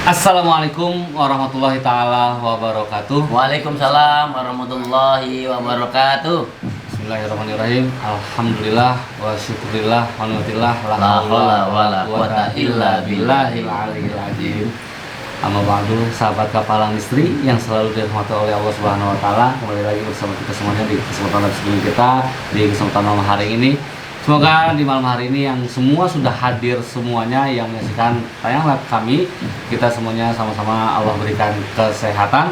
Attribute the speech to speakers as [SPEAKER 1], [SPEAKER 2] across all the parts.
[SPEAKER 1] Assalamualaikum warahmatullahi taala wabarakatuh.
[SPEAKER 2] Waalaikumsalam warahmatullahi wabarakatuh.
[SPEAKER 1] Bismillahirrahmanirrahim. Alhamdulillah wa syukurillah wa ni'matillah
[SPEAKER 2] La haula wala quwata illa billahil
[SPEAKER 1] aliyil azim. Amma ba'du, sahabat kapalang istri yang selalu dirahmati oleh Allah Subhanahu wa taala. Kembali lagi bersama kita semuanya di kesempatan sebelum kita di kesempatan malam hari ini. Semoga di malam hari ini yang semua sudah hadir semuanya yang menyaksikan tayangan live kami, kita semuanya sama-sama Allah berikan kesehatan,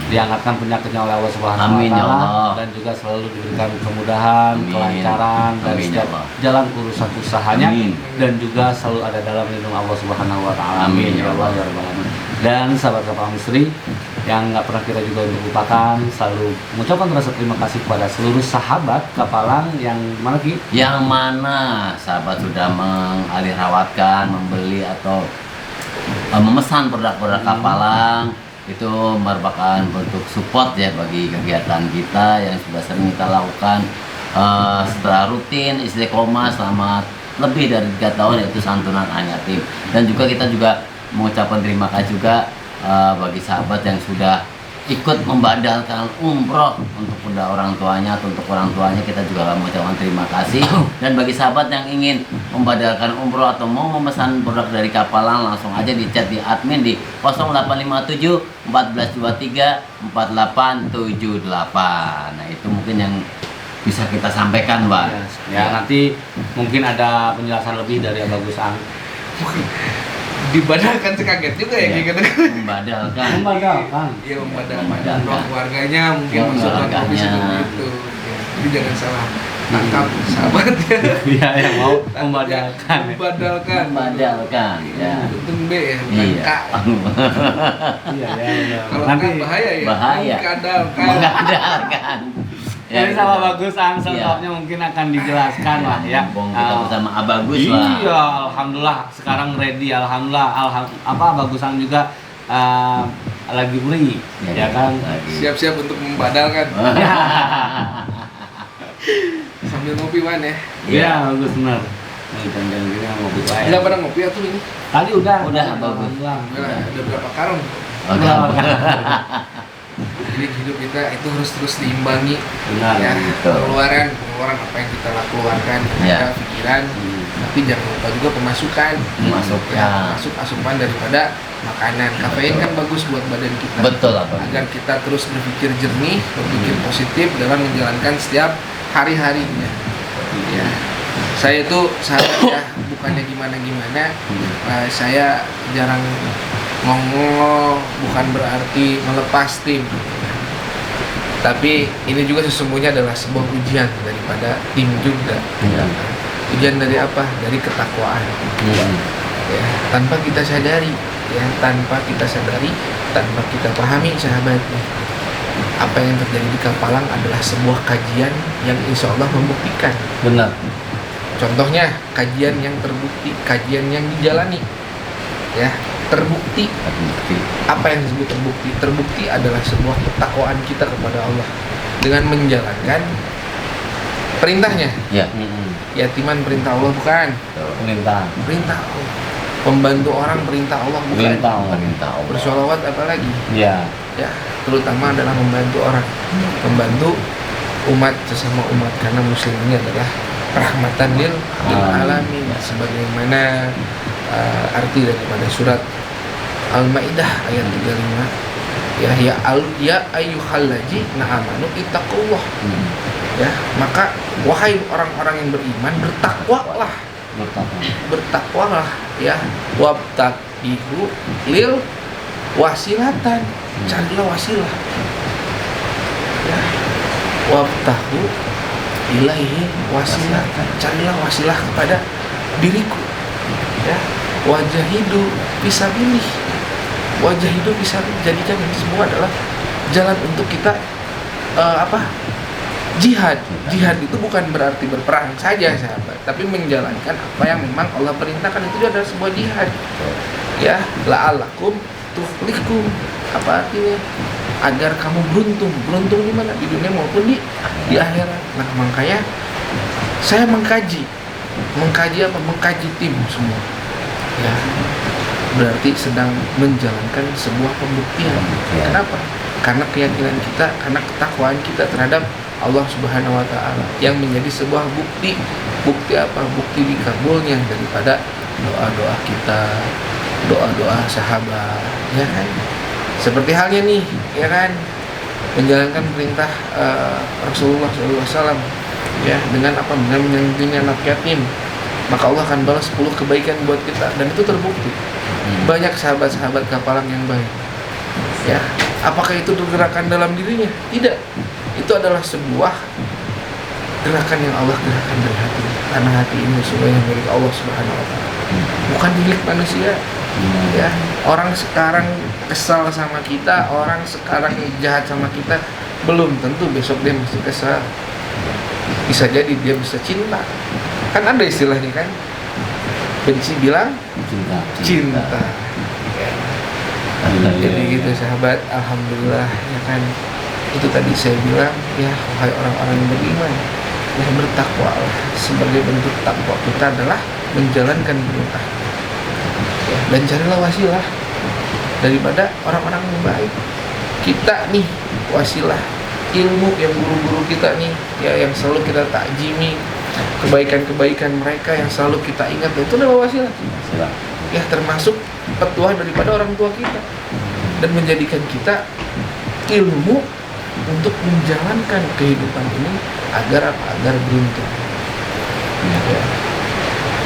[SPEAKER 1] diangkatkan penyakitnya oleh Allah Subhanahu wa taala, dan juga selalu diberikan kemudahan, kelancaran dan setiap jalan urusan usahanya. Amin. Dan juga selalu ada dalam lindung Allah Subhanahu wa taala. Amin ya Allah ya rabbal alamin. Dan sahabat kapalang istri yang nggak pernah kita juga lupakan, selalu mengucapkan rasa terima kasih kepada seluruh sahabat kapalang yang mana Ki?
[SPEAKER 2] Yang mana sahabat sudah mengalihrawatkan, membeli atau memesan produk-produk kapalang, itu merupakan bentuk support ya bagi kegiatan kita yang sudah sering kita lakukan setelah rutin istiqomah selama lebih dari 3 tahun, yaitu santunan anak yatim. Dan juga kita juga mengucapkan terima kasih juga bagi sahabat yang sudah ikut membadalkan umroh untuk orang tuanya atau untuk orang tuanya, kita juga mengucapkan terima kasih. Dan bagi sahabat yang ingin membadalkan umroh atau mau memesan produk dari Kapalang, langsung aja di chat di admin di 0857 1423 4878. Nah itu mungkin yang bisa kita sampaikan, Mbak.
[SPEAKER 1] Ya, nanti mungkin ada penjelasan lebih dari Bagus Ang.
[SPEAKER 3] Dibadalkan sekaget juga ya, gitu.
[SPEAKER 2] Membadalkan.
[SPEAKER 3] Iya, membadalkan keluarganya mungkin maksudnya seperti itu. Ya, jadi jangan salah tangkap sahabat ya.
[SPEAKER 1] Iya, yang mau membadalkan.
[SPEAKER 3] Membadalkan.
[SPEAKER 2] Ya.
[SPEAKER 3] Untung B ya, bukan
[SPEAKER 2] Iya.
[SPEAKER 3] K.
[SPEAKER 1] Iya, ya.
[SPEAKER 3] Kalau
[SPEAKER 1] Nanti
[SPEAKER 3] K bahaya ya.
[SPEAKER 2] Bahaya.
[SPEAKER 3] Membadalkan.
[SPEAKER 1] jadi sama Bagus Ang selengkapnya mungkin akan dijelaskan lah ya.
[SPEAKER 2] Kita bersama Abagus lah.
[SPEAKER 1] Iya, alhamdulillah sekarang ready, alhamdulillah. Bagus Ang juga lagi beli, ya kan?
[SPEAKER 3] Siap-siap untuk membadalkan. Sambil ngopi Wan ya.
[SPEAKER 1] Iya, bagus benar. Jangan gini ngopi aja.
[SPEAKER 3] Udah pada ngopi atau ini?
[SPEAKER 1] Tadi udah
[SPEAKER 2] bagus.
[SPEAKER 3] Ada berapa karung? Jadi hidup kita itu harus terus diimbangi.
[SPEAKER 1] Benar,
[SPEAKER 3] ya,
[SPEAKER 2] betul.
[SPEAKER 3] pengeluaran apa yang kita keluarkan, tenaga, pikiran, tapi jangan lupa juga pemasukan. Masuk asupan daripada makanan. Kafein kan bagus buat badan kita.
[SPEAKER 2] Betul apa?
[SPEAKER 3] Agar kita terus berpikir jernih, berpikir positif dalam menjalankan setiap hari-harinya. Ya. Saya itu sahabat ya, bukannya gimana-gimana. Saya jarang ngomong, bukan berarti melepas tim. Tapi ini juga sesungguhnya adalah sebuah ujian daripada tim juga. Ujian dari apa? Dari ketakwaan. Ya, tanpa kita sadari, tanpa kita pahami sahabatnya. Apa yang terjadi di Kapalang adalah sebuah kajian yang insya Allah membuktikan.
[SPEAKER 1] Benar.
[SPEAKER 3] Contohnya kajian yang terbukti, kajian yang dijalani, ya terbukti. Apa yang disebut terbukti? Terbukti adalah sebuah ketakwaan kita kepada Allah dengan menjalankan perintahnya.
[SPEAKER 2] Ya.
[SPEAKER 3] Yatiman perintah Allah bukan? Perintah Allah. Membantu orang perintah Allah bukan?
[SPEAKER 2] Perintah Allah.
[SPEAKER 3] Bersolawat apalagi?
[SPEAKER 1] Ya.
[SPEAKER 3] Ya, terutama adalah membantu orang, membantu umat sesama umat, karena muslim ini adalah rahmatan lil alamin, sebagaimana arti daripada surat Al-Maidah ayat 35. Ya ayyuhalladzina amanu ittaqullah. Ya, maka wahai orang-orang yang beriman, bertakwalah ya, wabtaqihu lil wasilatan, carilah wasilah ya, wabtahu ilaihi wasilatan, carilah wasilah kepada diriku ya, wajahidu fisabilillah, wajahidu fisabilillah. Jadikan ini semua adalah jalan untuk kita jihad. Jihad itu bukan berarti berperang saja sahabat, tapi menjalankan apa yang memang Allah perintahkan, itu adalah sebuah jihad ya. La'alakum tuflikum, apa artinya? Agar kamu beruntung di mana? Di dunia maupun di akhirat. Nah, makanya saya mengkaji apa? Mengkaji tim semua. Ya. berarti sedang menjalankan sebuah pembuktian.
[SPEAKER 2] Pembuktian.
[SPEAKER 3] Kenapa? Karena keyakinan kita, karena ketakwaan kita terhadap Allah Subhanahu wa taala yang menjadi sebuah bukti. Bukti apa? Bukti dikabulnya daripada doa-doa kita, doa-doa sahabat, ya kan? Seperti halnya nih, ya kan? Menjalankan perintah Rasulullah SAW, ya, dengan apa? Dengan menyantuni anak yatim, maka Allah akan balas 10 kebaikan buat kita, dan itu terbukti. Banyak sahabat-sahabat kapalang yang baik. Ya, apakah itu gerakan dalam dirinya? Tidak. Itu adalah sebuah gerakan yang Allah gerakan dari hati. Karena hati ini semuanya milik Allah Subhanahu wa taala. Bukan milik manusia. Ya, orang sekarang kesal sama kita, orang sekarang jahat sama kita, belum tentu besok dia mesti kesal. Bisa jadi dia bisa cinta. Kan ada istilahnya kan? Benci bilang cinta. Ya. Jadi gitu sahabat, alhamdulillah, ya kan. Itu tadi saya bilang, ya wahai orang-orang yang beriman, ya bertakwa. Sebagai bentuk takwa kita adalah menjalankan perintah, ya, dan carilah wasilah daripada orang-orang yang baik. Kita nih wasilah ilmu yang guru-guru kita nih, ya, yang selalu kita takjimi kebaikan-kebaikan mereka yang selalu kita ingat, itu adalah wasilah. Ya, termasuk petuah daripada orang tua kita, dan menjadikan kita ilmu untuk menjalankan kehidupan ini agar apa? Agar beruntung. Ya.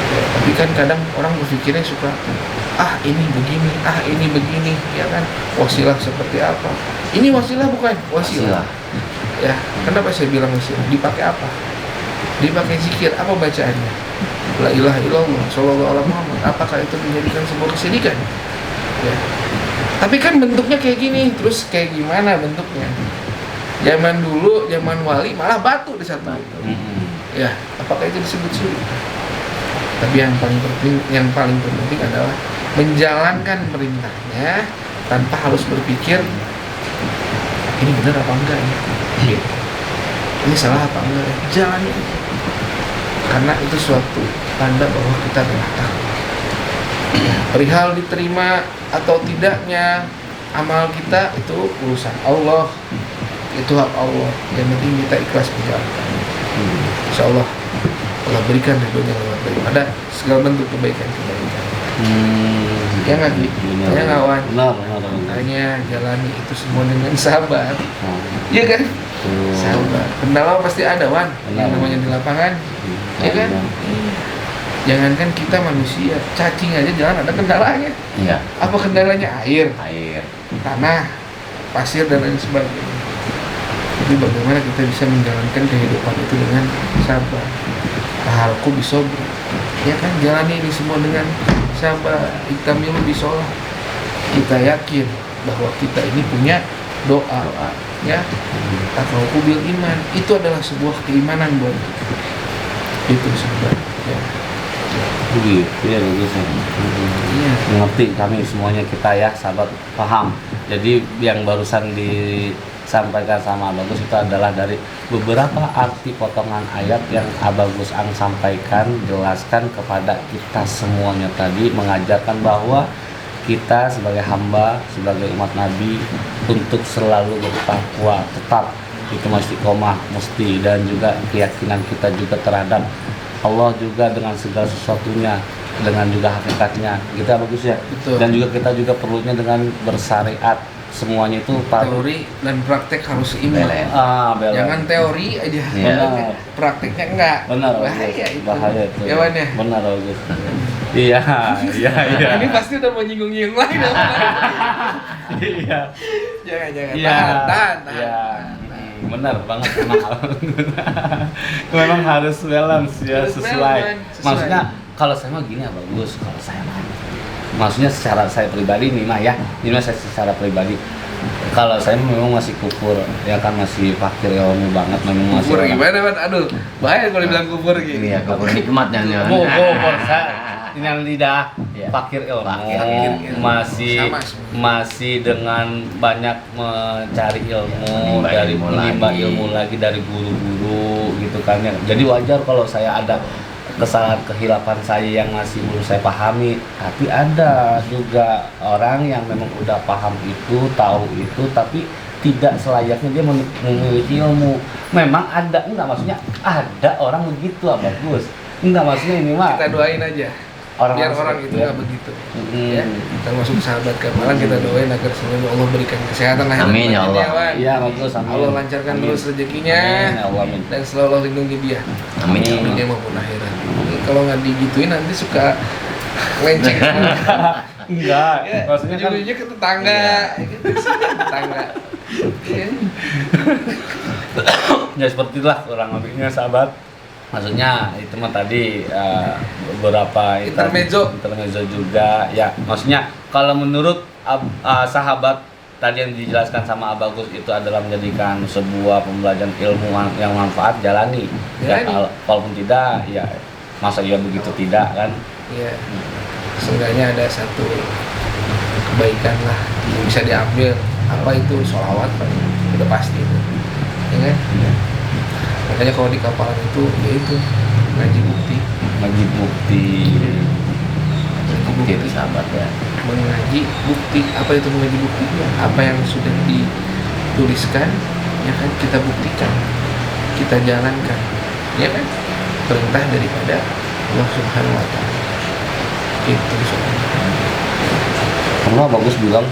[SPEAKER 3] Ya, tapi kan kadang orang berpikirnya suka ini begini, ya kan? Wasilah seperti apa? Ini wasilah bukan? Wasilah. Ya, kenapa saya bilang wasilah? Dipakai apa? Dipakai zikir. Apa bacaannya? La ilaha illallah sallallahu alaihi Muhammad. Apakah itu menjadikan sebuah kesedihan? Ya. Tapi kan bentuknya kayak gini, terus kayak gimana bentuknya? Zaman dulu, zaman wali malah batu di satu. Ya, apakah itu disebut sulit? Tapi yang paling penting adalah menjalankan perintahnya tanpa harus berpikir ini benar apa enggak ya? Ini salah apa enggak ya? Jalani aja. Karena itu suatu tanda bahwa kita telah tahu. Perihal diterima atau tidaknya amal kita itu urusan Allah, itu hak Allah. Yang penting kita ikhlas menjalankan. Insya Allah Allah berikan ridhonya lewat daripada segala bentuk kebaikan-kebaikan. Ya nggak gitu? Ya nggak Wan?
[SPEAKER 1] Benar.
[SPEAKER 3] Makanya jalani itu semua dengan sabar. Iya kan? Sabar. Kendala pasti ada Wan. Yang namanya di lapangan. Ya kan? Jangankan kita manusia, cacing aja jalan ada kendalanya.
[SPEAKER 2] Iya.
[SPEAKER 3] Apa kendalanya? Air, tanah, pasir, dan lain sebagainya. Jadi bagaimana kita bisa menjalankan kehidupan itu dengan sabar. Tahalku bisobri, ya kan, jalani ini semua dengan sabar. Itamilu bisolah, kita yakin bahwa kita ini punya doa. Ya, tahalku bil iman, itu adalah sebuah keimanan buat kita. Itu sebenarnya. Ya.
[SPEAKER 1] Begitu ya, bagus ya.
[SPEAKER 3] Iya.
[SPEAKER 1] Mengerti kami semuanya, kita ya sahabat paham. Jadi yang barusan disampaikan sama Bagus itu adalah dari beberapa arti potongan ayat yang Bagus Ang sampaikan, jelaskan kepada kita semuanya tadi, mengajarkan bahwa kita sebagai hamba, sebagai umat Nabi untuk selalu bertakwa, tetap itu mesti istiqomah, mesti, dan juga keyakinan kita juga terhadap Allah juga dengan segala sesuatunya, dengan juga hakikatnya. Kita bagus ya.
[SPEAKER 3] Betul.
[SPEAKER 1] Dan juga kita juga perlunya dengan bersyariat, semuanya itu
[SPEAKER 3] Teori dan praktek harus seimbang.
[SPEAKER 1] bela.
[SPEAKER 3] Jangan teori aja,
[SPEAKER 1] Benar.
[SPEAKER 3] prakteknya enggak.
[SPEAKER 1] Benar,
[SPEAKER 3] Bahaya
[SPEAKER 1] bagus.
[SPEAKER 3] itu.
[SPEAKER 1] Bahaya itu.
[SPEAKER 3] Ya Wan ya?
[SPEAKER 1] Benar bagus. Iya.
[SPEAKER 3] Ini pasti udah mau nyinggung-nyinggung lagi dong.
[SPEAKER 1] Iya.
[SPEAKER 3] Jangan.
[SPEAKER 1] Iya.
[SPEAKER 3] Tahan.
[SPEAKER 1] Iya. Benar banget, kenal. Memang harus balance ya,
[SPEAKER 3] Harus
[SPEAKER 1] sesuai.
[SPEAKER 3] balance, sesuai.
[SPEAKER 1] Maksudnya kalau saya mah gini ya bagus, kalau saya mah. Maksudnya secara saya pribadi nih mah ya, ini mah saya secara pribadi. Kalau saya memang masih kufur, ya kan, masih fakir ilmu banget, memang masih.
[SPEAKER 3] Kufur gimana Wan? Aduh, bahaya kalau dibilang kufur gini.
[SPEAKER 2] Iya, kufur nikmatnya nih.
[SPEAKER 1] Kufur saya ini yang lidah
[SPEAKER 2] Iya.
[SPEAKER 1] fakir ilmu,
[SPEAKER 2] Fakir ilmu.
[SPEAKER 1] masih
[SPEAKER 3] Sama.
[SPEAKER 1] masih dengan banyak mencari ilmu,
[SPEAKER 2] Menimba
[SPEAKER 1] dari
[SPEAKER 2] ilmu
[SPEAKER 1] menimba
[SPEAKER 2] lagi.
[SPEAKER 1] ilmu lagi dari guru-guru gitu kan ya. Jadi wajar kalau saya ada kesalahan kehilapan saya yang masih belum saya pahami. Tapi ada juga orang yang memang udah paham itu, tahu itu, tapi tidak selayaknya dia memiliki ilmu. Memang ada, enggak maksudnya ada orang begitu bagus. Enggak maksudnya ini mah
[SPEAKER 3] Kita doain aja biar orang itu
[SPEAKER 1] ya.
[SPEAKER 3] nggak begitu. Ya, termasuk sahabat Kapalang kita doain agar semoga Allah berikan kesehatan lahir dan
[SPEAKER 2] Amin, ya
[SPEAKER 3] batin
[SPEAKER 2] Allah.
[SPEAKER 3] Wan.
[SPEAKER 1] Iya bagus, amin.
[SPEAKER 3] Allah lancarkan
[SPEAKER 1] Amin.
[SPEAKER 3] terus rezekinya
[SPEAKER 1] Amin, ya Allah, amin.
[SPEAKER 3] dan selalu Allah lindungi dia.
[SPEAKER 2] Amin, ya
[SPEAKER 3] Dunia
[SPEAKER 2] Allah.
[SPEAKER 3] maupun akhirat. Ini kalau nggak digituin nanti suka lenceng.
[SPEAKER 1] Enggak,
[SPEAKER 3] Ya,
[SPEAKER 1] maksudnya kan
[SPEAKER 3] ujung-ujungnya ke tetangga, gitu sih, tetangga. Iya.
[SPEAKER 1] ya seperti itulah kurang lebihnya sahabat. Maksudnya itu mah tadi beberapa
[SPEAKER 3] Intermezzo
[SPEAKER 1] juga ya. Maksudnya kalau menurut sahabat tadi yang dijelaskan sama Abagus itu adalah menjadikan sebuah pembelajaran ilmu yang manfaat, jalani. Ya
[SPEAKER 3] Jalani.
[SPEAKER 1] walaupun tidak ya masa iya begitu tidak kan.
[SPEAKER 3] Iya. Seenggaknya ada satu kebaikan lah yang bisa diambil. Apa itu sholawat? Udah pasti itu. Ya kan? Makanya kalau di kapalan itu ya itu ngaji bukti.
[SPEAKER 1] Ngaji bukti.
[SPEAKER 2] Bukti itu sahabat ya.
[SPEAKER 3] Mengaji bukti. Apa itu mengaji bukti? Apa yang sudah dituliskan ya kan kita buktikan, kita jalankan, ya kan? Perintah daripada Allah Subhanahu wa taala. Itu soalnya.
[SPEAKER 1] Pernah Bagus bilang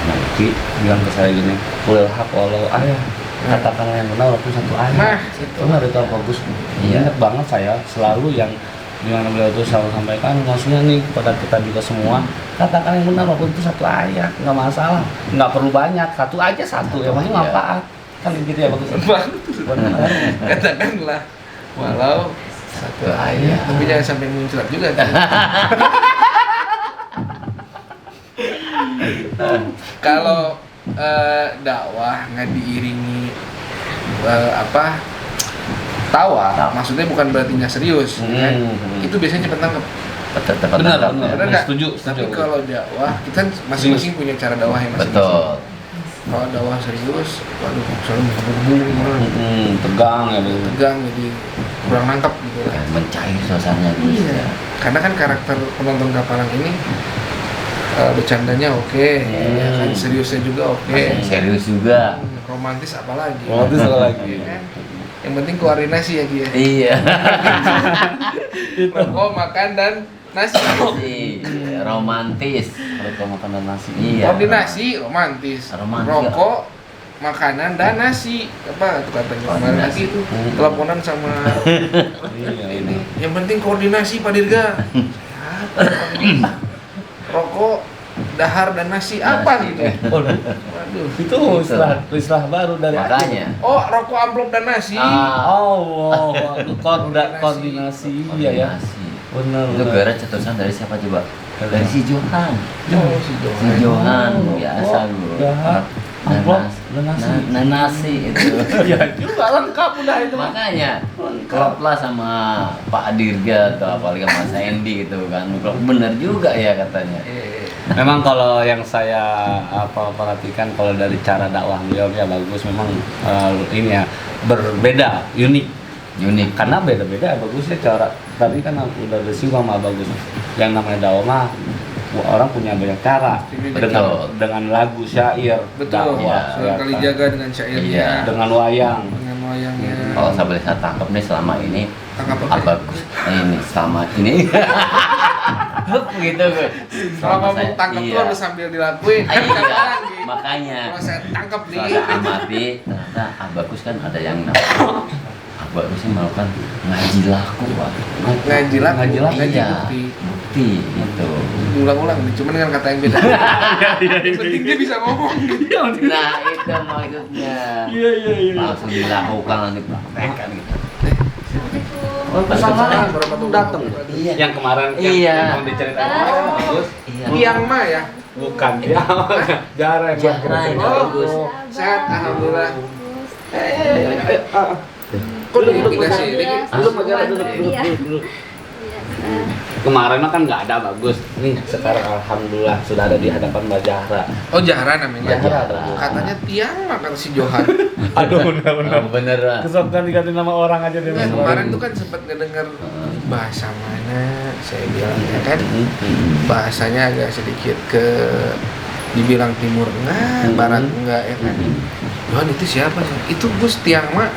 [SPEAKER 1] nanti bilang ke saya gini, kulil hak walau ayah, katakanlah yang benar walaupun satu ayat.
[SPEAKER 3] Nah, itu.
[SPEAKER 1] Benar itu Bagus.
[SPEAKER 2] Iya.
[SPEAKER 1] Ingat banget saya selalu yang dimana beliau itu selalu sampaikan, maksudnya nih kepada kita juga semua, katakan yang benar walaupun itu satu ayat, nggak masalah, nggak perlu banyak, satu aja satu, yang penting
[SPEAKER 2] Iya.
[SPEAKER 1] manfaat. Kan gitu ya Bagus. Benar.
[SPEAKER 3] Katakanlah walau satu ayat, tapi jangan sampai muncrat juga. Kalau dakwah nggak diiringi tawa, maksudnya bukan berarti nggak serius, kan? Itu biasanya cepet nangkep.
[SPEAKER 2] Tepat
[SPEAKER 1] Benar,
[SPEAKER 2] tangkap,
[SPEAKER 1] benar.
[SPEAKER 2] ya.
[SPEAKER 3] Benar nggak?
[SPEAKER 1] Setuju,
[SPEAKER 3] Tapi
[SPEAKER 1] setuju.
[SPEAKER 3] kalau dakwah, kita kan masing-masing punya cara dakwah yang masing-masing.
[SPEAKER 2] Betul.
[SPEAKER 3] Kalau dakwah serius, waduh, selalu berburu,
[SPEAKER 1] Tegang ya betul.
[SPEAKER 3] tegang, jadi kurang nangkep gitu lah.
[SPEAKER 2] Ya, mencair suasananya gitu.
[SPEAKER 3] Iya. Karena kan karakter penonton Kapalang ini bercandanya oke, ya kan? Seriusnya juga oke,
[SPEAKER 2] Serius juga.
[SPEAKER 3] romantis apalagi.
[SPEAKER 1] Romantis apalagi.
[SPEAKER 3] Ya kan? Yang penting keluarin nasi ya Gia.
[SPEAKER 2] Iya.
[SPEAKER 3] Rokok, makan dan nasi.
[SPEAKER 2] Iya, romantis.
[SPEAKER 1] Kalau makan dan nasi.
[SPEAKER 2] Iya.
[SPEAKER 3] Koordinasi romantis.
[SPEAKER 2] Romantis.
[SPEAKER 3] Rokok, makanan dan nasi. Apa tuh katanya kemarin
[SPEAKER 2] Koordinasi.
[SPEAKER 3] lagi tuh teleponan sama
[SPEAKER 1] Iya,
[SPEAKER 3] ini. Yang penting koordinasi Pak Dirga. Apa? Rokok, dahar dan nasi apa gitu? Waduh.
[SPEAKER 1] Itu istilah baru dari
[SPEAKER 2] Makanya.
[SPEAKER 3] Oh, rokok amplop dan nasi.
[SPEAKER 1] Oh, koordinasi. Iya ya.
[SPEAKER 2] Koordinasi.
[SPEAKER 1] Benar.
[SPEAKER 2] Itu gara cetusan dari siapa coba? Dari si Johan.
[SPEAKER 3] Oh, si
[SPEAKER 2] Si Johan biasa lu.
[SPEAKER 1] Dahar, amplop, dan nasi.
[SPEAKER 2] Nasi itu.
[SPEAKER 1] Ya juga lengkap udah itu.
[SPEAKER 2] Makanya klop lah sama Pak Dirga atau apalagi sama Mas Endi gitu kan. Klop bener juga ya katanya.
[SPEAKER 1] Memang kalau yang saya perhatikan kalau dari cara dakwah beliau ya bagus, memang ini ya berbeda, unik. Karena beda-beda bagusnya cara. Tadi kan aku udah disinggung sama bagus. Yang namanya dakwah mah orang punya banyak cara.
[SPEAKER 2] Betul.
[SPEAKER 1] Dengan lagu, syair,
[SPEAKER 3] Betul.
[SPEAKER 1] dakwah,
[SPEAKER 3] Sunan Kalijaga dengan syairnya,
[SPEAKER 2] Iya.
[SPEAKER 1] dengan wayang.
[SPEAKER 3] dengan wayangnya.
[SPEAKER 2] Kalau saya boleh saya tangkap nih selama ini
[SPEAKER 3] Tangkap apa?
[SPEAKER 2] bagus. Ini selama ini. Begitu gue.
[SPEAKER 3] Kalau ngomong tangkap tuh harus sambil dilakuin. Kan
[SPEAKER 2] Iya,
[SPEAKER 3] kadang-kadang gitu.
[SPEAKER 2] makanya.
[SPEAKER 3] Kalau saya tangkap nih.
[SPEAKER 2] Setelah saya amati, ternyata bagus kan ada yang namanya bagus sih melakukan ngaji laku, Pak.
[SPEAKER 3] Ngaji laku,
[SPEAKER 1] Ngaji laku.
[SPEAKER 3] ngaji
[SPEAKER 2] Iya,
[SPEAKER 3] bukti.
[SPEAKER 2] bukti gitu.
[SPEAKER 3] Diulang-ulang nih, cuma dengan kata yang beda. Yang penting dia bisa ngomong gitu.
[SPEAKER 2] Nah, itu maksudnya.
[SPEAKER 1] Iya.
[SPEAKER 2] Langsung dilakukan, langsung dipraktekkan gitu.
[SPEAKER 3] Waalaikumsalam warahmatullahi
[SPEAKER 1] datang.
[SPEAKER 3] wabarakatuh.
[SPEAKER 2] Iya.
[SPEAKER 1] Yang kemarin
[SPEAKER 2] Iya.
[SPEAKER 1] yang diceritain kemarin bagus.
[SPEAKER 2] Iya.
[SPEAKER 3] Piang mah ya.
[SPEAKER 1] Bukan dia. Jarang.
[SPEAKER 2] Jarang, bagus.
[SPEAKER 3] Sehat, alhamdulillah.
[SPEAKER 1] Iya.
[SPEAKER 3] Kok duduk dikasih?
[SPEAKER 1] Belum aja duduk. Kemarin mah kan nggak ada bagus. Nih sekarang alhamdulillah sudah ada di hadapan Mbak Zahra.
[SPEAKER 3] Oh, Zahra namanya.
[SPEAKER 1] Zahra.
[SPEAKER 3] Katanya Tiang mah kata si Johan.
[SPEAKER 1] Aduh benar-benar.
[SPEAKER 2] Bener.
[SPEAKER 1] Kesokan diganti nama orang aja deh.
[SPEAKER 3] Nah, kemarin tuh kan sempat ngedengar bahasa mana saya bilang ya kan, bahasanya agak sedikit dibilang timur enggak, barat enggak ya kan. Johan itu siapa sih? Itu Gus Tiang Ma.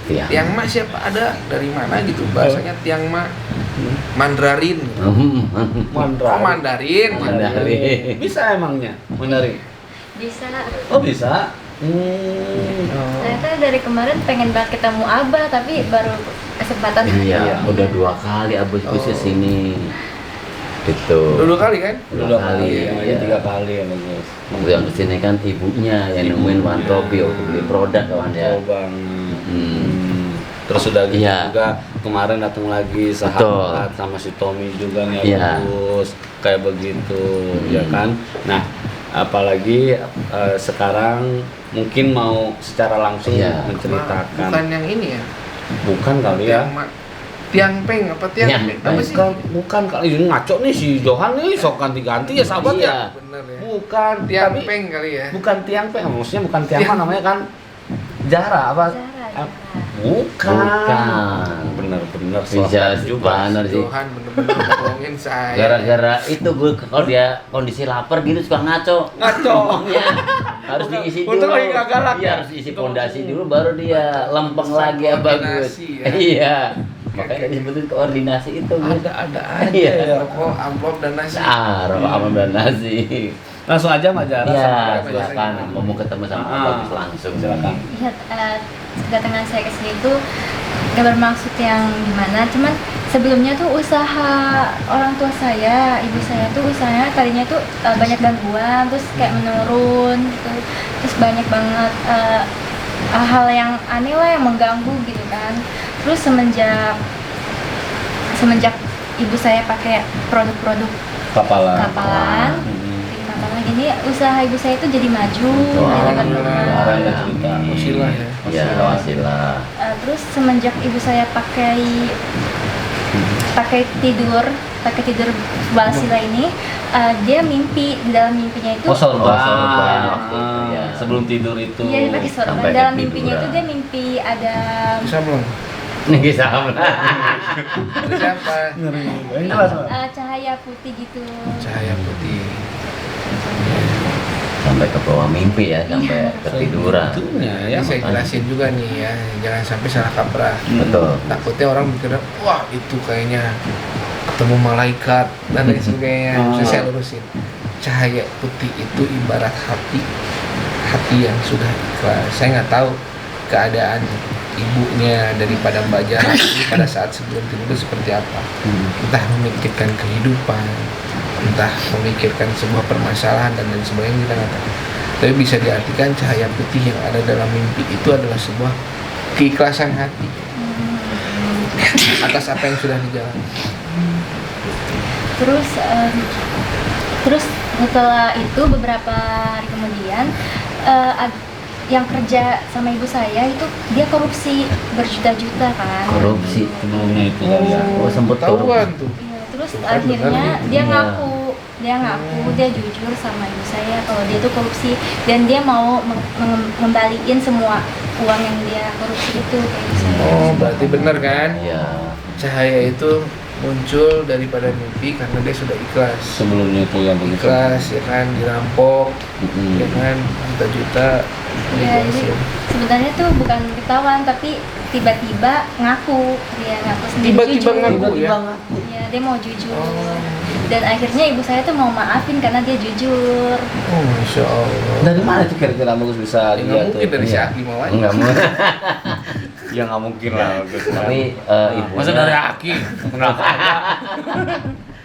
[SPEAKER 3] Tiang Ma siapa, ada dari mana gitu bahasanya Tiang Ma. Mandarin. Mandarin.
[SPEAKER 1] Bisa emangnya Mandarin?
[SPEAKER 4] Bisa.
[SPEAKER 1] Oh bisa.
[SPEAKER 4] Ternyata dari kemarin pengen banget ketemu Abah tapi baru kesempatan.
[SPEAKER 2] Iya, udah 2 kali Abus ke sini. Gitu.
[SPEAKER 3] Dulu kali kan?
[SPEAKER 2] Dua kali.
[SPEAKER 1] Ya, 3 kali ya bagus.
[SPEAKER 2] Waktu yang kesini kan ibunya yang nemuin Wantopi waktu beli produk kawan ya.
[SPEAKER 1] Oh banget. Terus udah gitu juga kemarin datang lagi sahabat sama si Tommy juga nih bagus kayak begitu ya kan. Nah apalagi sekarang mungkin mau secara langsung menceritakan.
[SPEAKER 3] Bukan yang ini ya?
[SPEAKER 1] Bukan kali ya.
[SPEAKER 3] Tiang Peng apa Tiang Peng? Apa sih?
[SPEAKER 1] Bukan kali ini ngaco nih si Johan nih sok ganti-ganti ya sahabat ya.
[SPEAKER 3] Bener ya.
[SPEAKER 1] Bukan
[SPEAKER 3] Tiang Peng kali ya.
[SPEAKER 1] Bukan Tiang Peng, maksudnya bukan Tiang apa namanya kan? Zahra apa? Bukan. Bener-bener
[SPEAKER 2] Bisa bener sih.
[SPEAKER 3] Johan bener-bener bohongin saya.
[SPEAKER 2] Gara-gara itu gue kalau dia kondisi lapar gitu suka ngaco.
[SPEAKER 1] Ngomongnya.
[SPEAKER 2] Harus diisi dulu.
[SPEAKER 1] Untung lagi nggak galak
[SPEAKER 2] Iya,
[SPEAKER 1] ya?
[SPEAKER 2] harus diisi pondasi dulu baru dia lempeng lagi ya bagus.
[SPEAKER 3] Koordinasi ya.
[SPEAKER 2] Iya. Makanya disebutin koordinasi itu.
[SPEAKER 3] Ada aja
[SPEAKER 2] Iya.
[SPEAKER 3] ya. Rokok, amplop dan nasi.
[SPEAKER 2] Rokok amam dan nasi.
[SPEAKER 1] Langsung aja Mbak Zahra.
[SPEAKER 2] Iya,
[SPEAKER 3] sama
[SPEAKER 2] silakan. Mau ketemu sama Bagus langsung silakan.
[SPEAKER 4] Iya, kedatangan saya ke sini tuh gak bermaksud yang gimana, cuman sebelumnya tuh usaha orang tua saya, ibu saya tuh usahanya tadinya tuh banyak gangguan, terus kayak menurun gitu, terus banyak banget hal yang aneh lah yang mengganggu gitu kan. Terus semenjak ibu saya pakai produk-produk kapalan ini usaha ibu saya itu jadi maju
[SPEAKER 3] Wasilah ya.
[SPEAKER 2] Ya, wasilah.
[SPEAKER 4] Terus semenjak ibu saya pakai tidur wasilah ini, dia mimpi, di dalam mimpinya itu
[SPEAKER 2] sorban.
[SPEAKER 1] Sebelum tidur itu.
[SPEAKER 4] iya, dia pakai sorban.
[SPEAKER 2] Sampai
[SPEAKER 4] Dalam
[SPEAKER 2] ketiduran.
[SPEAKER 4] mimpinya itu dia mimpi ada
[SPEAKER 3] Bisa belum?
[SPEAKER 2] Nih sama.
[SPEAKER 3] Ada siapa?
[SPEAKER 4] cahaya putih gitu.
[SPEAKER 3] Cahaya putih.
[SPEAKER 2] Sampai ke bawah mimpi ya, sampai ketiduran.
[SPEAKER 3] Ini saya jelasin juga nih ya, jangan sampai salah kaprah.
[SPEAKER 2] Betul.
[SPEAKER 3] Takutnya orang mikirnya, wah itu kayaknya ketemu malaikat dan lain sebagainya. Saya lurusin. Cahaya putih itu ibarat hati yang sudah ikhlas. Saya nggak tahu keadaan ibunya daripada Mbak Zahra pada saat sebelum tidur seperti apa. Entah memikirkan kehidupan, entah memikirkan sebuah permasalahan dan lain sebagainya, kita nggak tahu. Tapi bisa diartikan cahaya putih yang ada dalam mimpi itu adalah sebuah keikhlasan hati atas apa yang sudah dijalani.
[SPEAKER 4] Terus setelah itu beberapa hari kemudian yang kerja sama ibu saya itu dia korupsi berjuta-juta kan.
[SPEAKER 2] Korupsi.
[SPEAKER 1] Sebelumnya itu kan ya.
[SPEAKER 2] Oh, sempet
[SPEAKER 3] Ketahuan tuh.
[SPEAKER 4] Iya, terus
[SPEAKER 3] Bukan
[SPEAKER 4] akhirnya
[SPEAKER 3] benar,
[SPEAKER 4] dia
[SPEAKER 2] iya.
[SPEAKER 4] ngaku dia jujur sama ibu saya kalau dia tuh korupsi dan dia mau mengembaliin semua uang yang dia korupsi itu ke ibu saya.
[SPEAKER 3] Oh, berarti benar kan?
[SPEAKER 2] Iya.
[SPEAKER 3] Cahaya itu muncul daripada mimpi karena dia sudah ikhlas.
[SPEAKER 1] Sebelumnya itu yang begitu.
[SPEAKER 3] Ikhlas ya kan, dirampok, ya kan, juta-juta.
[SPEAKER 4] Ya, jadi sebenarnya tuh bukan ketahuan tapi tiba-tiba ngaku, dia ngaku sendiri
[SPEAKER 3] Tiba-tiba
[SPEAKER 4] jujur.
[SPEAKER 3] ngaku ya?
[SPEAKER 4] Iya, dia mau jujur.
[SPEAKER 3] Oh.
[SPEAKER 4] Dan akhirnya ibu saya tuh mau maafin karena dia jujur.
[SPEAKER 3] Oh, Masya Allah.
[SPEAKER 1] Dari mana tuh kira-kira bagus bisa
[SPEAKER 3] Ya, nggak
[SPEAKER 1] lihat
[SPEAKER 3] mungkin
[SPEAKER 1] tuh?
[SPEAKER 3] dari si
[SPEAKER 2] Iya.
[SPEAKER 3] Aki mau aja.
[SPEAKER 2] Enggak mau.
[SPEAKER 1] Ya nggak mungkin lah bagus.
[SPEAKER 2] Tapi ibunya.
[SPEAKER 1] Masa dari Aki? Kenapa?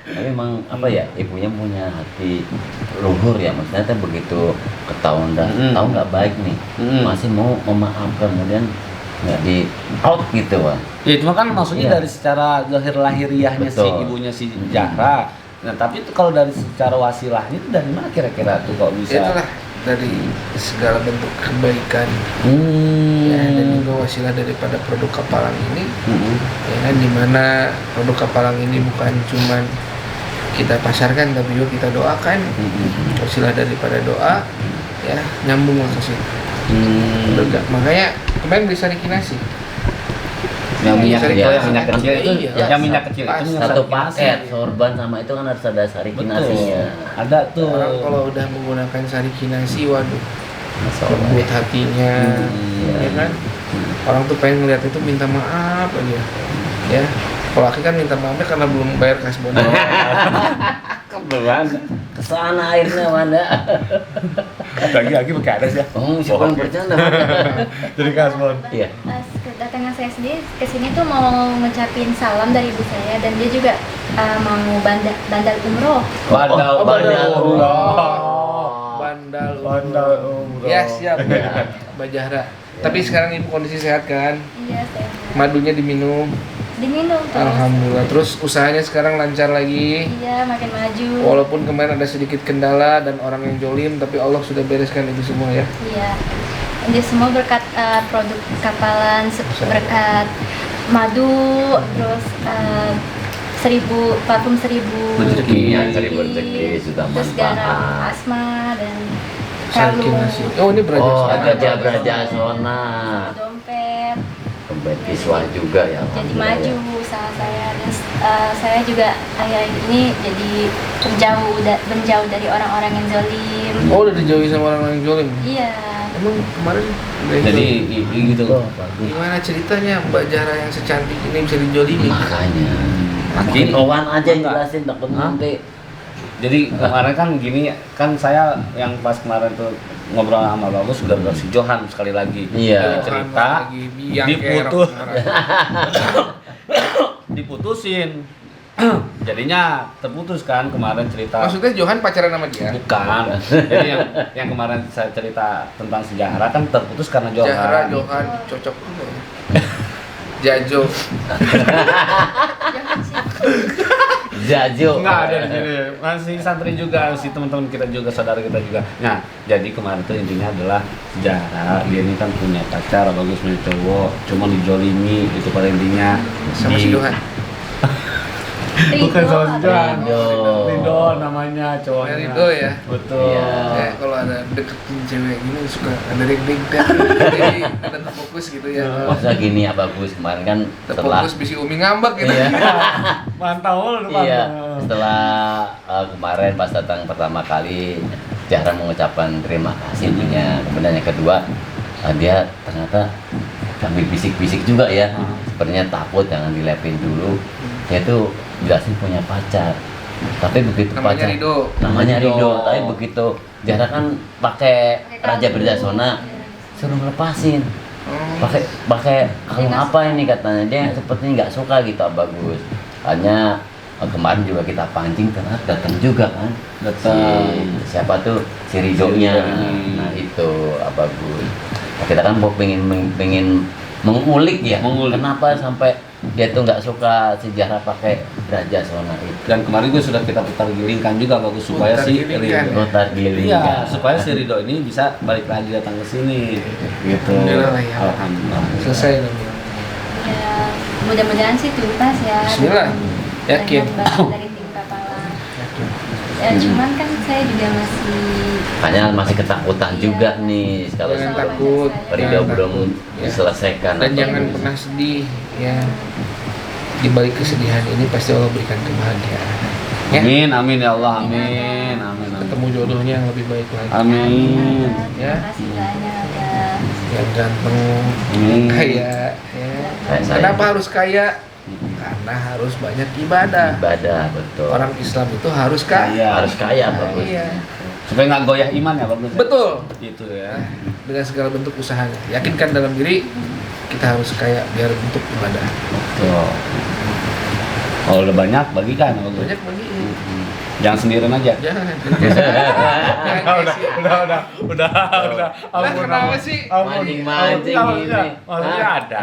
[SPEAKER 2] Tapi emang apa ya, ibunya punya hati luhur ya, maksudnya kan begitu ketahuan dan tahu nggak baik nih, masih mau memaafkan, kemudian nggak di out gitu Wak.
[SPEAKER 1] Ya itu kan maksudnya
[SPEAKER 2] Iya.
[SPEAKER 1] dari secara lahir lahiriahnya si
[SPEAKER 2] Betul.
[SPEAKER 1] ibunya si Zahra. Nah tapi itu kalau dari secara wasilahnya itu dari mana kira-kira tuh kok bisa?
[SPEAKER 3] Itulah dari segala bentuk kebaikan ya, dan juga wasilah daripada produk Kapalang ini ya kan, dimana produk Kapalang ini bukan cuman kita pasarkan tapi juga kita doakan, wasilah daripada doa ya nyambung ke situ. Makanya kemarin beli Sarikinasi
[SPEAKER 1] Yang minyak
[SPEAKER 3] Sari-
[SPEAKER 1] kecil, yang minyak kecil itu,
[SPEAKER 3] Iya.
[SPEAKER 1] yang minyak kecil itu
[SPEAKER 3] Pas.
[SPEAKER 1] minyak
[SPEAKER 2] Satu
[SPEAKER 1] Sarikinasi.
[SPEAKER 2] paket sorban sama itu kan harus ada Sarikinasinya.
[SPEAKER 1] Ada tuh.
[SPEAKER 3] orang kalau udah menggunakan Sarikinasi, waduh
[SPEAKER 2] Masya Allah.
[SPEAKER 3] lembut hatinya ya kan, orang tuh pengen ngeliat itu minta maaf aja ya. Kalau Aki kan minta maafnya karena belum bayar kasbon.
[SPEAKER 1] Kebetulan.
[SPEAKER 2] Kesana airnya mana?
[SPEAKER 1] Lagi pakai ada sih.
[SPEAKER 2] Oh, siapa yang bercanda?
[SPEAKER 1] Jadi kasbon.
[SPEAKER 2] Iya.
[SPEAKER 4] Kedatangan saya sendiri ke sini tuh mau ngucapin salam dari ibu saya, dan dia juga mau bandal umroh.
[SPEAKER 1] Bandal
[SPEAKER 3] Bandal umroh. Ya siap ya, Mbak Jahra. Tapi sekarang ibu kondisi sehat kan?
[SPEAKER 4] Iya, saya
[SPEAKER 3] Madunya diminum.
[SPEAKER 4] diminum terus.
[SPEAKER 3] Alhamdulillah. Terus usahanya sekarang lancar lagi.
[SPEAKER 4] Iya, makin maju.
[SPEAKER 3] Walaupun kemarin ada sedikit kendala dan orang yang jolim, tapi Allah sudah bereskan itu semua ya.
[SPEAKER 4] Iya. Ini semua berkat produk Kapalan, berkat madu, terus 1000 parfum 1000.
[SPEAKER 1] Rezeki.
[SPEAKER 2] Iya, cari rezeki sudah
[SPEAKER 4] Terus garam
[SPEAKER 2] manfaat.
[SPEAKER 4] asma dan kalung,
[SPEAKER 3] Sarikinasi. Oh ini beraja.
[SPEAKER 2] Oh,
[SPEAKER 3] Sana.
[SPEAKER 2] Braja Sona.
[SPEAKER 4] dompet.
[SPEAKER 2] Kembali kiswah juga ya.
[SPEAKER 4] Jadi
[SPEAKER 2] Alhamdulillah
[SPEAKER 4] maju
[SPEAKER 2] ya.
[SPEAKER 4] usaha saya, dan saya juga akhir-akhir ini jadi menjauh dari orang-orang yang zalim.
[SPEAKER 3] Oh udah dijauhi sama orang yang jolim.
[SPEAKER 4] Iya.
[SPEAKER 3] Emang kemarin udah
[SPEAKER 1] Jadi
[SPEAKER 3] jolim?
[SPEAKER 1] gitu.
[SPEAKER 3] Gimana ceritanya Mbak Jahra yang secantik ini bisa dijolimi?
[SPEAKER 2] Makanya.
[SPEAKER 1] Makin
[SPEAKER 2] Owan aja yang jelasin takut nanti.
[SPEAKER 1] Jadi kemarin kan gini, kan saya yang pas kemarin tuh ngobrol sama Bagus sudah si Johan sekali lagi.
[SPEAKER 2] Iya.
[SPEAKER 1] Jadi cerita
[SPEAKER 3] Lagi biang
[SPEAKER 1] diputus.
[SPEAKER 3] kerok.
[SPEAKER 1] Diputusin. Jadinya terputus kan kemarin cerita.
[SPEAKER 3] Maksudnya Johan pacaran sama dia?
[SPEAKER 1] Bukan. Jadi yang kemarin saya cerita tentang sejarah kan terputus karena Johan.
[SPEAKER 3] Jahra, Johan, cocok juga. Jajo.
[SPEAKER 4] Jangan sih.
[SPEAKER 2] Jajo.
[SPEAKER 1] Enggak ada di sini. Masih santri juga, si teman-teman kita juga, saudara kita juga. Nah, jadi kemarin tuh intinya adalah sejarah. Dia ini kan punya pacar, Bagus punya cowok, cuma dijolimi itu pada intinya.
[SPEAKER 3] Sama si Johan.
[SPEAKER 1] Bukan sama si Johan.
[SPEAKER 2] Ridho.
[SPEAKER 1] Ridho namanya cowoknya.
[SPEAKER 3] Ridho ya?
[SPEAKER 1] Betul.
[SPEAKER 2] Iya.
[SPEAKER 3] Ya, kalau ada deketin cewek gini suka ada deg-deg jadi ada terfokus gitu ya.
[SPEAKER 2] Maksudnya gini ya Bagus, kemarin kan setelah
[SPEAKER 3] Terfokus bisi Umi ngambek gitu.
[SPEAKER 2] Iya.
[SPEAKER 1] Mantau lu
[SPEAKER 2] Iya, setelah kemarin pas datang pertama kali Jahra mengucapkan terima kasih intinya. Kemudian yang kedua, dia ternyata sambil bisik-bisik juga ya. Sepertinya takut, jangan dilepin dulu. Dia tuh jelasin punya pacar. Tapi begitu
[SPEAKER 3] Namanya
[SPEAKER 2] pacar
[SPEAKER 3] Ridho.
[SPEAKER 2] namanya
[SPEAKER 1] Ridho.
[SPEAKER 2] Ridho, tapi begitu Jahra kan pakai Raja Berdasona, suruh ngelepasin. Pakai kalung apa ini katanya, dia sepertinya nggak suka gitu. Bagus, hanya kemarin juga kita pancing ternyata datang juga kan,
[SPEAKER 1] Datang.
[SPEAKER 2] siapa tuh si Ridho-nya.
[SPEAKER 1] Si Ridho ini.
[SPEAKER 2] Nah itu Bagus. Nah, kita kan mau pengen mengulik ya,
[SPEAKER 1] Mengulik.
[SPEAKER 2] kenapa sampai dia tuh nggak suka sejarah pakai Raja Sona itu.
[SPEAKER 1] Dan kemarin gue sudah kita putar gilingkan juga Bagus supaya
[SPEAKER 3] Putar
[SPEAKER 1] si
[SPEAKER 3] gilingkan.
[SPEAKER 1] Ridho.
[SPEAKER 2] Putar giling
[SPEAKER 1] Iya,
[SPEAKER 2] kan.
[SPEAKER 1] supaya si Ridho ini bisa balik lagi datang ke sini. Gitu.
[SPEAKER 3] Alhamdulillah ya.
[SPEAKER 1] Alhamdulillah.
[SPEAKER 3] Selesai dong.
[SPEAKER 4] Ya, mudah-mudahan sih tuntas ya.
[SPEAKER 3] Bismillah.
[SPEAKER 4] Dan
[SPEAKER 3] Yakin.
[SPEAKER 4] bantu dari tim Kapalan. Ya, cuman kan saya juga masih
[SPEAKER 2] Hanya masih ketakutan
[SPEAKER 4] Iya.
[SPEAKER 2] juga nih kalau
[SPEAKER 3] Jangan
[SPEAKER 2] sebelum
[SPEAKER 3] takut.
[SPEAKER 2] Ridho
[SPEAKER 3] Jangan
[SPEAKER 2] belum
[SPEAKER 3] takut. Ya.
[SPEAKER 2] diselesaikan.
[SPEAKER 3] Dan
[SPEAKER 2] atau
[SPEAKER 3] jangan
[SPEAKER 2] belum-
[SPEAKER 3] pernah sedih ya. Di balik kesedihan ini pasti Allah berikan kebahagiaan. Ya.
[SPEAKER 1] Amin, amin ya Allah, amin, amin, amin.
[SPEAKER 3] Ketemu jodohnya yang lebih baik lagi.
[SPEAKER 1] Amin.
[SPEAKER 3] Ya.
[SPEAKER 4] Terima kasih banyak ya.
[SPEAKER 3] Yang ganteng,
[SPEAKER 1] Amin.
[SPEAKER 3] kaya. Ya.
[SPEAKER 2] Kayak saya.
[SPEAKER 3] Kenapa harus kaya? Karena harus banyak ibadah.
[SPEAKER 2] Ibadah, betul.
[SPEAKER 3] Orang Islam itu harus kaya.
[SPEAKER 1] Iya.
[SPEAKER 2] harus kaya Bagus.
[SPEAKER 3] Iya.
[SPEAKER 1] Supaya nggak goyah iman ya Bagus.
[SPEAKER 3] Betul.
[SPEAKER 1] Gitu ya.
[SPEAKER 3] Dengan segala bentuk usahanya. Yakinkan dalam diri kita harus kaya biar untuk ibadah.
[SPEAKER 1] Betul. Kalau udah banyak bagikan ya Bagus.
[SPEAKER 3] Banyak bagi.
[SPEAKER 1] Jangan sendirian aja.
[SPEAKER 3] Jangan.
[SPEAKER 1] udah.
[SPEAKER 3] Lah kenapa sih?
[SPEAKER 2] Mancing-mancing ini.
[SPEAKER 1] Maksudnya
[SPEAKER 2] Hah?
[SPEAKER 1] ada.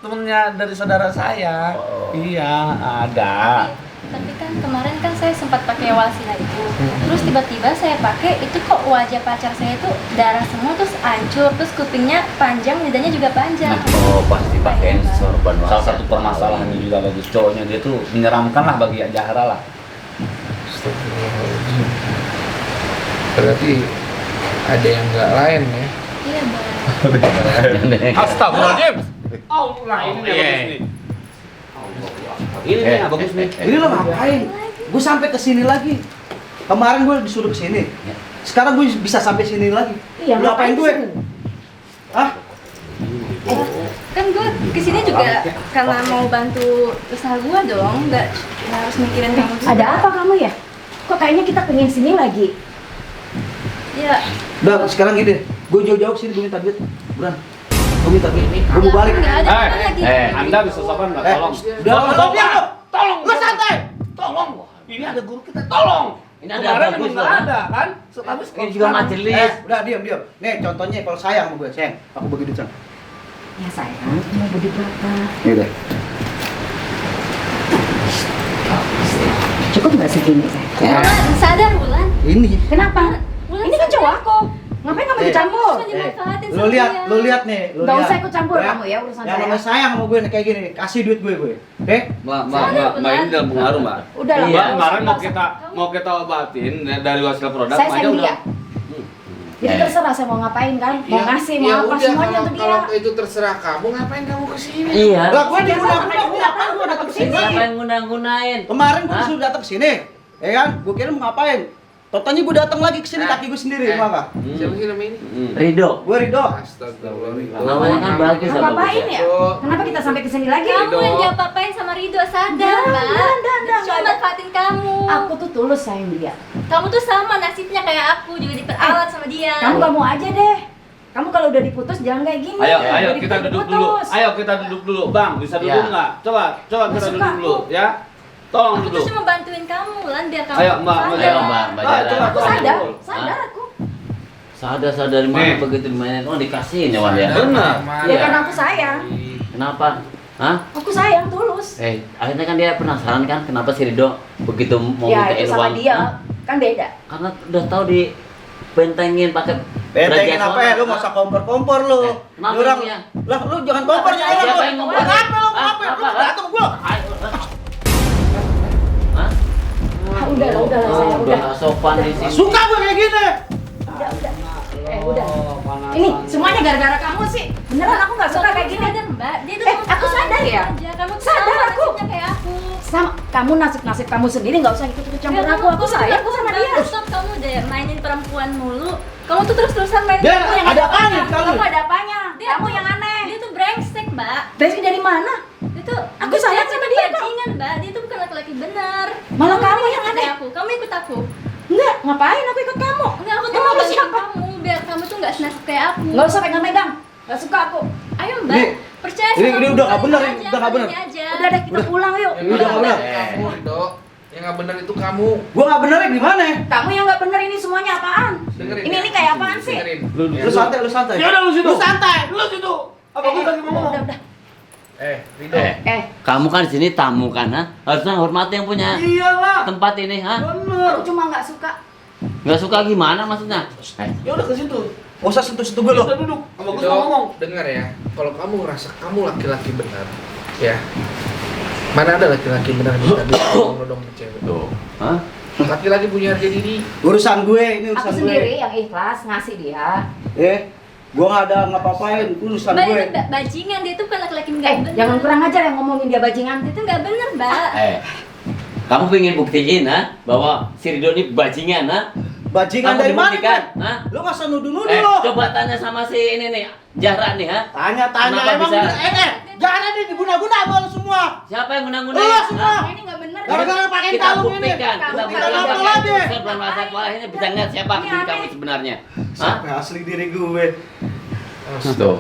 [SPEAKER 1] Temennya dari saudara saya.
[SPEAKER 2] Oh.
[SPEAKER 1] Iya, ada.
[SPEAKER 4] Tapi kan kemarin kan saya sempat pakai Walsila itu. Terus tiba-tiba saya pakai itu kok wajah pacar saya itu darah semua terus hancur, terus kupingnya panjang, lidahnya juga panjang.
[SPEAKER 2] Oh, pasti pakein
[SPEAKER 4] Iya, Mbak.
[SPEAKER 2] sorban
[SPEAKER 1] Salah satu permasalahannya juga bagi cowoknya dia tuh menyeramkan lah bagi Zahra lah.
[SPEAKER 3] Astagfirullahaladzim. Berarti ada yang nggak lain ya?
[SPEAKER 4] Iya, Bang.
[SPEAKER 1] Astagfirullahaladzim. Oh, nah ini nih
[SPEAKER 2] Iya.
[SPEAKER 1] bagus nih. Ini nih yang bagus nih.
[SPEAKER 5] Ini lo ngapain? Gue sampai ke sini lagi. Kemarin gue disuruh ke sini. Sekarang gue bisa sampai sini lagi.
[SPEAKER 6] Iya,
[SPEAKER 5] Lu ngapain gue? Hah?
[SPEAKER 4] Kan gue kesini juga karena mau bantu usaha gue dong, nggak harus mikirin kamu juga.
[SPEAKER 6] Ada apa kamu ya? Kok kayaknya kita pengen sini lagi?
[SPEAKER 4] Ya,
[SPEAKER 5] Udah, sekarang gini. Gue jauh-jauh sini gue minta duit. Buran. Gue minta duit. Gue mau balik.
[SPEAKER 4] nggak ada apa lagi.
[SPEAKER 1] Anda bisa sopan nggak? Tolong.
[SPEAKER 5] Udah, lo biar lo.
[SPEAKER 1] Tolong.
[SPEAKER 5] Lo santai.
[SPEAKER 1] Tolong. Ini ada guru kita. Tolong.
[SPEAKER 2] Ini ada
[SPEAKER 1] Kemarin
[SPEAKER 2] bagus
[SPEAKER 1] emang nggak
[SPEAKER 2] loh.
[SPEAKER 1] ada kan? Tapi
[SPEAKER 2] Ini juga majelis.
[SPEAKER 5] Udah diam. Nih contohnya kalau sayang sama gue, sayang. Aku bagi duit sana.
[SPEAKER 6] Ya sayang, mau beli berapa?
[SPEAKER 5] Nih deh.
[SPEAKER 6] Cukup nggak segini sayang?
[SPEAKER 4] Wulan, sadar Wulan.
[SPEAKER 5] Ini.
[SPEAKER 6] Kenapa?
[SPEAKER 4] Wulan
[SPEAKER 6] Ini kan
[SPEAKER 4] sadar.
[SPEAKER 6] cowok aku. Ngapain kamu ikut campur?
[SPEAKER 4] Terus dimanfaatin
[SPEAKER 5] Lo
[SPEAKER 4] sama
[SPEAKER 5] lihat,
[SPEAKER 4] dia.
[SPEAKER 5] lo lihat nih. Lo
[SPEAKER 6] Nggak
[SPEAKER 5] lihat.
[SPEAKER 6] usah ikut campur kamu ya, urusan
[SPEAKER 5] Yang
[SPEAKER 6] saya.
[SPEAKER 5] namanya sayang sama gue nih kayak gini. Kasih duit gue. Oke?
[SPEAKER 1] Mbak ini dalam pengaruh mbak.
[SPEAKER 6] Udah lah.
[SPEAKER 2] Iya.
[SPEAKER 1] Mbak kemarin
[SPEAKER 6] nggak usah.
[SPEAKER 1] mau kita obatin dari hasil produk.
[SPEAKER 6] Saya
[SPEAKER 1] Mbak
[SPEAKER 6] sayang
[SPEAKER 1] udah-
[SPEAKER 6] dia. Jadi terserah saya mau ngapain kan? Mau ngasih, mau
[SPEAKER 3] ya
[SPEAKER 6] apa,
[SPEAKER 3] udah,
[SPEAKER 6] semuanya untuk dia.
[SPEAKER 3] kalau itu terserah kamu, ngapain kamu kesini?
[SPEAKER 2] Iya.
[SPEAKER 5] Lah gue
[SPEAKER 6] Saya
[SPEAKER 5] diguna-guna,
[SPEAKER 6] nggak
[SPEAKER 5] gue ngapain gue datang ke sini?
[SPEAKER 2] Siapa yang ngundang-gunain?
[SPEAKER 5] Kemarin gue
[SPEAKER 2] Hah?
[SPEAKER 5] disuruh datang ke sini, ya kan? Gue kira mau ngapain? Totalnya gue datang lagi ke sini kaki gue sendiri, maka.
[SPEAKER 3] Siapa sih nama ini?
[SPEAKER 2] Ridho.
[SPEAKER 5] Gue Ridho.
[SPEAKER 3] Astagfirullah.
[SPEAKER 2] Namanya kan bagus
[SPEAKER 6] Mau
[SPEAKER 2] apa
[SPEAKER 6] ngapain ya? Kenapa kita sampai kesini lagi?
[SPEAKER 4] Kamu yang diapa-apain sama Ridho, sadar, Mbak.
[SPEAKER 6] Nggak
[SPEAKER 4] Cuma
[SPEAKER 6] ada.
[SPEAKER 4] manfaatin kamu.
[SPEAKER 6] Aku tuh tulus sayang dia.
[SPEAKER 4] Kamu tuh sama nasibnya kayak aku, juga diperalat sama dia.
[SPEAKER 6] Kamu gak mau aja deh. Kamu kalau udah diputus jangan kayak gini.
[SPEAKER 1] Ayo,
[SPEAKER 6] Udah
[SPEAKER 1] ayo
[SPEAKER 6] diputus,
[SPEAKER 1] kita duduk dulu.
[SPEAKER 6] diputus.
[SPEAKER 1] Ayo kita duduk dulu, Bang. Bisa duduk
[SPEAKER 2] Ya.
[SPEAKER 1] nggak? Coba kita
[SPEAKER 6] Nggak
[SPEAKER 1] duduk
[SPEAKER 6] suka
[SPEAKER 1] dulu,
[SPEAKER 6] aku.
[SPEAKER 1] ya. Tolong
[SPEAKER 4] Aku
[SPEAKER 1] duduk.
[SPEAKER 4] tuh cuma bantuin kamu, Lan, biar kamu
[SPEAKER 1] Ayo, Mbak,
[SPEAKER 4] sadar.
[SPEAKER 2] Ayo, Mbak, Mbak Jara.
[SPEAKER 1] coba,
[SPEAKER 6] Aku
[SPEAKER 1] tolong
[SPEAKER 6] sadar,
[SPEAKER 1] dulu.
[SPEAKER 6] sadar aku.
[SPEAKER 2] Sadar dari mana
[SPEAKER 1] Nih.
[SPEAKER 2] begitu dimainin? Oh dikasihin ya Wan ya.
[SPEAKER 1] Benar.
[SPEAKER 6] Ya karena aku sayang.
[SPEAKER 2] Kenapa? Hah?
[SPEAKER 6] Aku sayang tulus.
[SPEAKER 2] Akhirnya kan dia penasaran kan kenapa si Ridho begitu mau
[SPEAKER 6] Ya
[SPEAKER 2] mintain
[SPEAKER 6] itu sama
[SPEAKER 2] uang.
[SPEAKER 6] dia
[SPEAKER 2] Hah?
[SPEAKER 6] kan beda.
[SPEAKER 2] Karena udah tahu di bentengin pakai
[SPEAKER 5] Bentengin
[SPEAKER 2] beraja
[SPEAKER 5] apa ya? Lu
[SPEAKER 2] sonat.
[SPEAKER 5] nggak usah kompor-kompor lu.
[SPEAKER 2] Kenapa
[SPEAKER 5] Lu orang,
[SPEAKER 2] lu ya?
[SPEAKER 5] lah lu jangan kompor jangan
[SPEAKER 2] Siapa
[SPEAKER 5] lu.
[SPEAKER 2] yang ngomong?
[SPEAKER 5] Kenapa lu?
[SPEAKER 2] Hah?
[SPEAKER 5] Kenapa? Lu
[SPEAKER 2] Apa?
[SPEAKER 5] datang gua.
[SPEAKER 2] Hah?
[SPEAKER 6] Ah, udah lah saya udah.
[SPEAKER 2] Udah sopan di sini.
[SPEAKER 5] Suka gue kayak gini.
[SPEAKER 6] Udah. Udah. Ini semuanya gara-gara kamu sih. Beneran aku nggak suka kayak gini.
[SPEAKER 4] Sadar, Mbak. Dia tuh cuma
[SPEAKER 6] aku sadar ya?
[SPEAKER 4] aja. Kamu tuh
[SPEAKER 6] Sadar
[SPEAKER 4] sama
[SPEAKER 6] aku.
[SPEAKER 4] nasibnya kayak aku.
[SPEAKER 6] Sama kamu nasib kamu sendiri nggak usah ikut campur aku. Aku sayang aku sama dia.
[SPEAKER 4] Stop kamu deh mainin perempuan mulu. Kamu tuh terus-terusan mainin
[SPEAKER 5] Dia
[SPEAKER 4] perempuan.
[SPEAKER 5] ada apanya kamu?
[SPEAKER 6] Kamu ada apanya?
[SPEAKER 4] Dia
[SPEAKER 6] Kamu
[SPEAKER 4] tuh-
[SPEAKER 6] yang aneh.
[SPEAKER 4] Dia tuh brengsek, Mbak.
[SPEAKER 6] Dari dari mana?
[SPEAKER 4] Dia tuh
[SPEAKER 6] Aku sayang sama dia, kok.
[SPEAKER 4] bajingan, Mbak. Dia tuh bukan laki-laki benar.
[SPEAKER 6] Malah kamu yang
[SPEAKER 4] ikut
[SPEAKER 6] aneh.
[SPEAKER 4] Aku. Kamu ikut aku.
[SPEAKER 6] Enggak, ngapain aku ikut kamu?
[SPEAKER 4] Enggak, aku tuh
[SPEAKER 6] Emang
[SPEAKER 4] mau
[SPEAKER 6] lu
[SPEAKER 4] bantuin
[SPEAKER 6] siapa?
[SPEAKER 4] kamu biar kamu tuh nggak senasib kayak aku.
[SPEAKER 6] Nggak usah pegang-pegang. Nggak suka aku.
[SPEAKER 4] Ayo, Mbak.
[SPEAKER 5] Ini-
[SPEAKER 4] Percaya
[SPEAKER 5] ini
[SPEAKER 4] sama
[SPEAKER 5] udah nggak
[SPEAKER 4] aku,
[SPEAKER 5] bener,
[SPEAKER 4] kalian
[SPEAKER 5] ini
[SPEAKER 4] aja,
[SPEAKER 5] udah nggak bener.
[SPEAKER 4] kalian aja.
[SPEAKER 6] Udah deh kita pulang yuk.
[SPEAKER 3] Yang
[SPEAKER 5] Udah
[SPEAKER 3] nggak
[SPEAKER 5] nggak
[SPEAKER 3] benar
[SPEAKER 5] benar.
[SPEAKER 3] kamu, Ridho. Yang nggak benar itu kamu.
[SPEAKER 5] Gua nggak bener gimana?
[SPEAKER 6] Kamu yang nggak bener ini semuanya apaan?
[SPEAKER 3] Dengerin.
[SPEAKER 6] Ini kayak apaan sih?
[SPEAKER 3] Dengerin.
[SPEAKER 5] Lu santai, lu santai.
[SPEAKER 1] Ya udah lu situ.
[SPEAKER 5] Lu santai.
[SPEAKER 1] Lu situ. Apa gue lagi ngomong?
[SPEAKER 6] Udah.
[SPEAKER 3] Ridho.
[SPEAKER 2] Kamu kan di sini tamu kan, ha? Harusnya hormati yang punya
[SPEAKER 1] Iyalah.
[SPEAKER 2] tempat ini, ha?
[SPEAKER 1] Bener.
[SPEAKER 6] Aku cuma nggak suka.
[SPEAKER 2] Nggak suka gimana maksudnya?
[SPEAKER 1] Ya udah ke situ.
[SPEAKER 5] Gak usah sentuh-sentuh gue lu.
[SPEAKER 1] Kita duduk. Sama gue
[SPEAKER 3] Ridho,
[SPEAKER 1] ngomong.
[SPEAKER 3] dengar ya. Kalau kamu ngerasa kamu laki-laki benar, ya. Mana ada laki-laki benar yang minta duit nodong ke cewek?
[SPEAKER 2] Tuh, hah?
[SPEAKER 3] Laki-laki punya harga diri.
[SPEAKER 5] Urusan gue, ini
[SPEAKER 6] Aku
[SPEAKER 5] urusan
[SPEAKER 6] sendiri
[SPEAKER 5] gue.
[SPEAKER 6] yang ikhlas ngasih dia.
[SPEAKER 5] Gua nggak ada ngapa-ngapain, urusan
[SPEAKER 4] Mbak,
[SPEAKER 5] gue.
[SPEAKER 4] itu bajingan. Dia tuh bukan laki-laki nggak benar.
[SPEAKER 6] Jangan kurang ajar yang ngomongin dia bajingan.
[SPEAKER 4] Dia tuh nggak benar, Mbak.
[SPEAKER 2] Kamu pengen buktiin, ha? Bahwa si Ridho ini bajingan, ha?
[SPEAKER 5] Bajingan
[SPEAKER 2] Kamu
[SPEAKER 5] dari mana?
[SPEAKER 2] dibuktikan,
[SPEAKER 5] Gue?
[SPEAKER 2] ha?
[SPEAKER 5] Lu nggak usah nuduh-nuduh lu.
[SPEAKER 2] Coba tanya sama si ini nih, Zahra nih, ha?
[SPEAKER 5] Tanya-tanya
[SPEAKER 2] Kenapa
[SPEAKER 5] emang
[SPEAKER 2] bisa?
[SPEAKER 5] jangan nih diguna-guna sama lu semua.
[SPEAKER 2] Siapa yang guna-guna?
[SPEAKER 5] Lu semua.
[SPEAKER 6] Ini nggak bener.
[SPEAKER 5] Gara-gara pakai
[SPEAKER 2] Kita
[SPEAKER 5] kalung ini.
[SPEAKER 2] buktikan, kita
[SPEAKER 6] Buktikan
[SPEAKER 2] buktikan
[SPEAKER 5] apa
[SPEAKER 2] pakai
[SPEAKER 5] lagi?
[SPEAKER 2] tulisan bulan masa ini bisa ngeliat siapa
[SPEAKER 6] Ini
[SPEAKER 2] diri kamu
[SPEAKER 6] aneh.
[SPEAKER 2] sebenarnya. Hah?
[SPEAKER 5] Sampai asli diri gue.
[SPEAKER 2] Tuh,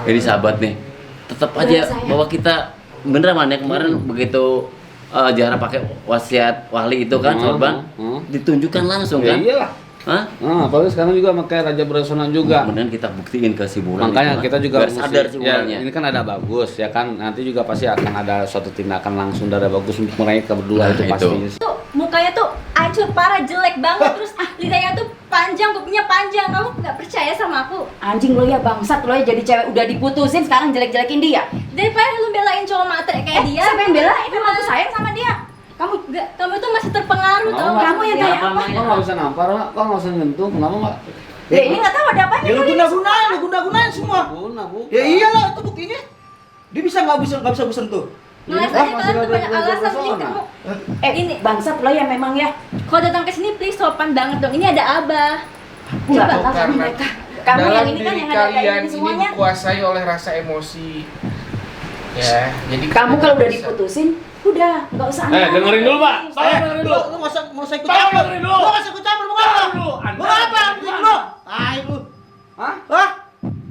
[SPEAKER 2] ini sahabat nih. Tetap aja
[SPEAKER 6] sayang.
[SPEAKER 2] bahwa kita bener mana kemarin begitu Zahra pakai wasiat wali itu kan sorban ditunjukkan langsung
[SPEAKER 1] Ya
[SPEAKER 2] kan?
[SPEAKER 1] iyalah.
[SPEAKER 2] Hah?
[SPEAKER 1] Nah, apalagi sekarang juga pakai Raja Brasona juga.
[SPEAKER 2] Kemudian kita buktiin ke si Bulan.
[SPEAKER 1] Makanya
[SPEAKER 2] itu,
[SPEAKER 1] kita juga
[SPEAKER 2] biar sadar si
[SPEAKER 1] ya,
[SPEAKER 2] Bulannya.
[SPEAKER 1] ini kan ada bagus ya kan, nanti juga pasti akan ada suatu tindakan langsung dari bagus untuk mereka berdua
[SPEAKER 2] Nah,
[SPEAKER 1] itu
[SPEAKER 2] itu.
[SPEAKER 1] pastinya.
[SPEAKER 6] Tuh mukanya tuh hancur parah, jelek banget, terus lidahnya tuh panjang, kupingnya panjang. Kamu nggak percaya sama aku?
[SPEAKER 7] Anjing lo ya, bangsat lo ya, jadi cewek udah diputusin sekarang jelek-jelekin dia.
[SPEAKER 6] Daripada lu belain cowok matre kayak dia.
[SPEAKER 7] Siapa yang belain? Emang aku sayang sama dia.
[SPEAKER 6] Kamu tuh masih terpengaruh tau.
[SPEAKER 7] Kamu yang kayak apa?
[SPEAKER 1] Kok nggak bisa nampar, kok nggak usah nyentuh, kenapa nggak?
[SPEAKER 7] Ya ini nggak tahu ada apanya.
[SPEAKER 5] Ya lu guna-gunain semua.
[SPEAKER 1] Guna, bukan.
[SPEAKER 5] Ya iyalah itu buktinya. Dia bisa nggak bisa gue sentuh.
[SPEAKER 6] Ngeles
[SPEAKER 1] Wah,
[SPEAKER 6] aja
[SPEAKER 1] masih
[SPEAKER 6] kalian tuh
[SPEAKER 1] ada
[SPEAKER 6] banyak
[SPEAKER 1] Raja
[SPEAKER 6] alasan
[SPEAKER 1] Brasona.
[SPEAKER 6] nih kamu.
[SPEAKER 7] Ini bangsat lo ya memang ya.
[SPEAKER 6] Kalau datang ke sini please sopan banget dong. Ini ada Abah.
[SPEAKER 7] Aku nggak bakal sama
[SPEAKER 3] Karena
[SPEAKER 7] mereka. Kamu
[SPEAKER 3] dalam
[SPEAKER 7] yang ini kan
[SPEAKER 3] diri
[SPEAKER 7] yang ada kayak
[SPEAKER 3] kalian
[SPEAKER 7] gini
[SPEAKER 3] ini
[SPEAKER 7] semuanya.
[SPEAKER 3] dikuasai oleh rasa emosi. Ya, jadi
[SPEAKER 7] Kamu kalau udah
[SPEAKER 3] bisa-
[SPEAKER 7] diputusin, udah nggak usah.
[SPEAKER 1] Dengerin dulu, Pak.
[SPEAKER 5] Dengerin dulu. Lu nggak usah ikut campur. Lu nggak usah ikut campur. Mau apa? Mau apa? Dengerin lu. Ah lu.
[SPEAKER 1] Hah?
[SPEAKER 5] Hah?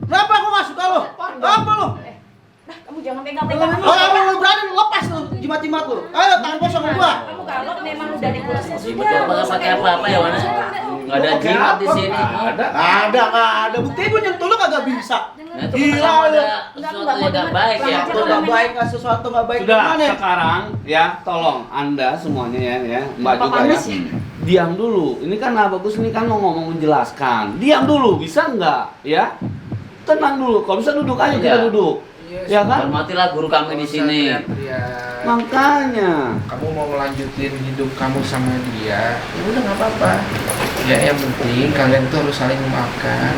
[SPEAKER 5] Kenapa aku nggak suka lu? Apa lu?
[SPEAKER 7] Dah, kamu jangan pegang-pegang.
[SPEAKER 5] Lu berani lu lepas lu jimat-jimat lu. Ayo tangan kosong sama gua.
[SPEAKER 7] Kamu kalau memang udah diputusin
[SPEAKER 2] Jimat
[SPEAKER 7] sudah.
[SPEAKER 2] apa nggak pakai apa-apa ya, Wana? Nggak ada
[SPEAKER 5] Pakai
[SPEAKER 2] jimat
[SPEAKER 5] apa?
[SPEAKER 2] di sini.
[SPEAKER 5] Nggak ada. Buktinya gua nyentuh lu kagak bisa.
[SPEAKER 2] Nah, itu
[SPEAKER 5] Gila,
[SPEAKER 2] kan ada
[SPEAKER 5] lu.
[SPEAKER 2] sesuatu yang nggak baik ya.
[SPEAKER 5] Itu nggak baik, nggak sesuatu nggak baik.
[SPEAKER 1] Sudah,
[SPEAKER 5] Gimana?
[SPEAKER 1] sekarang ya tolong Anda semuanya ya, Mbak
[SPEAKER 7] Apa
[SPEAKER 1] juga ya.
[SPEAKER 7] panas sih?
[SPEAKER 1] Diam dulu. Ini kan Bagus ini kan mau ngomong menjelaskan. Diam dulu, bisa nggak? Ya. Tenang dulu. Kalau bisa duduk aja kita
[SPEAKER 2] Iya.
[SPEAKER 1] duduk. Ya kan?
[SPEAKER 2] Hormatilah guru kami di sini.
[SPEAKER 3] Teriak-teriak.
[SPEAKER 1] Makanya.
[SPEAKER 3] Kamu mau melanjutin hidup kamu sama dia, ya udah nggak apa-apa. Ya yang penting kalian tuh harus saling memaafkan.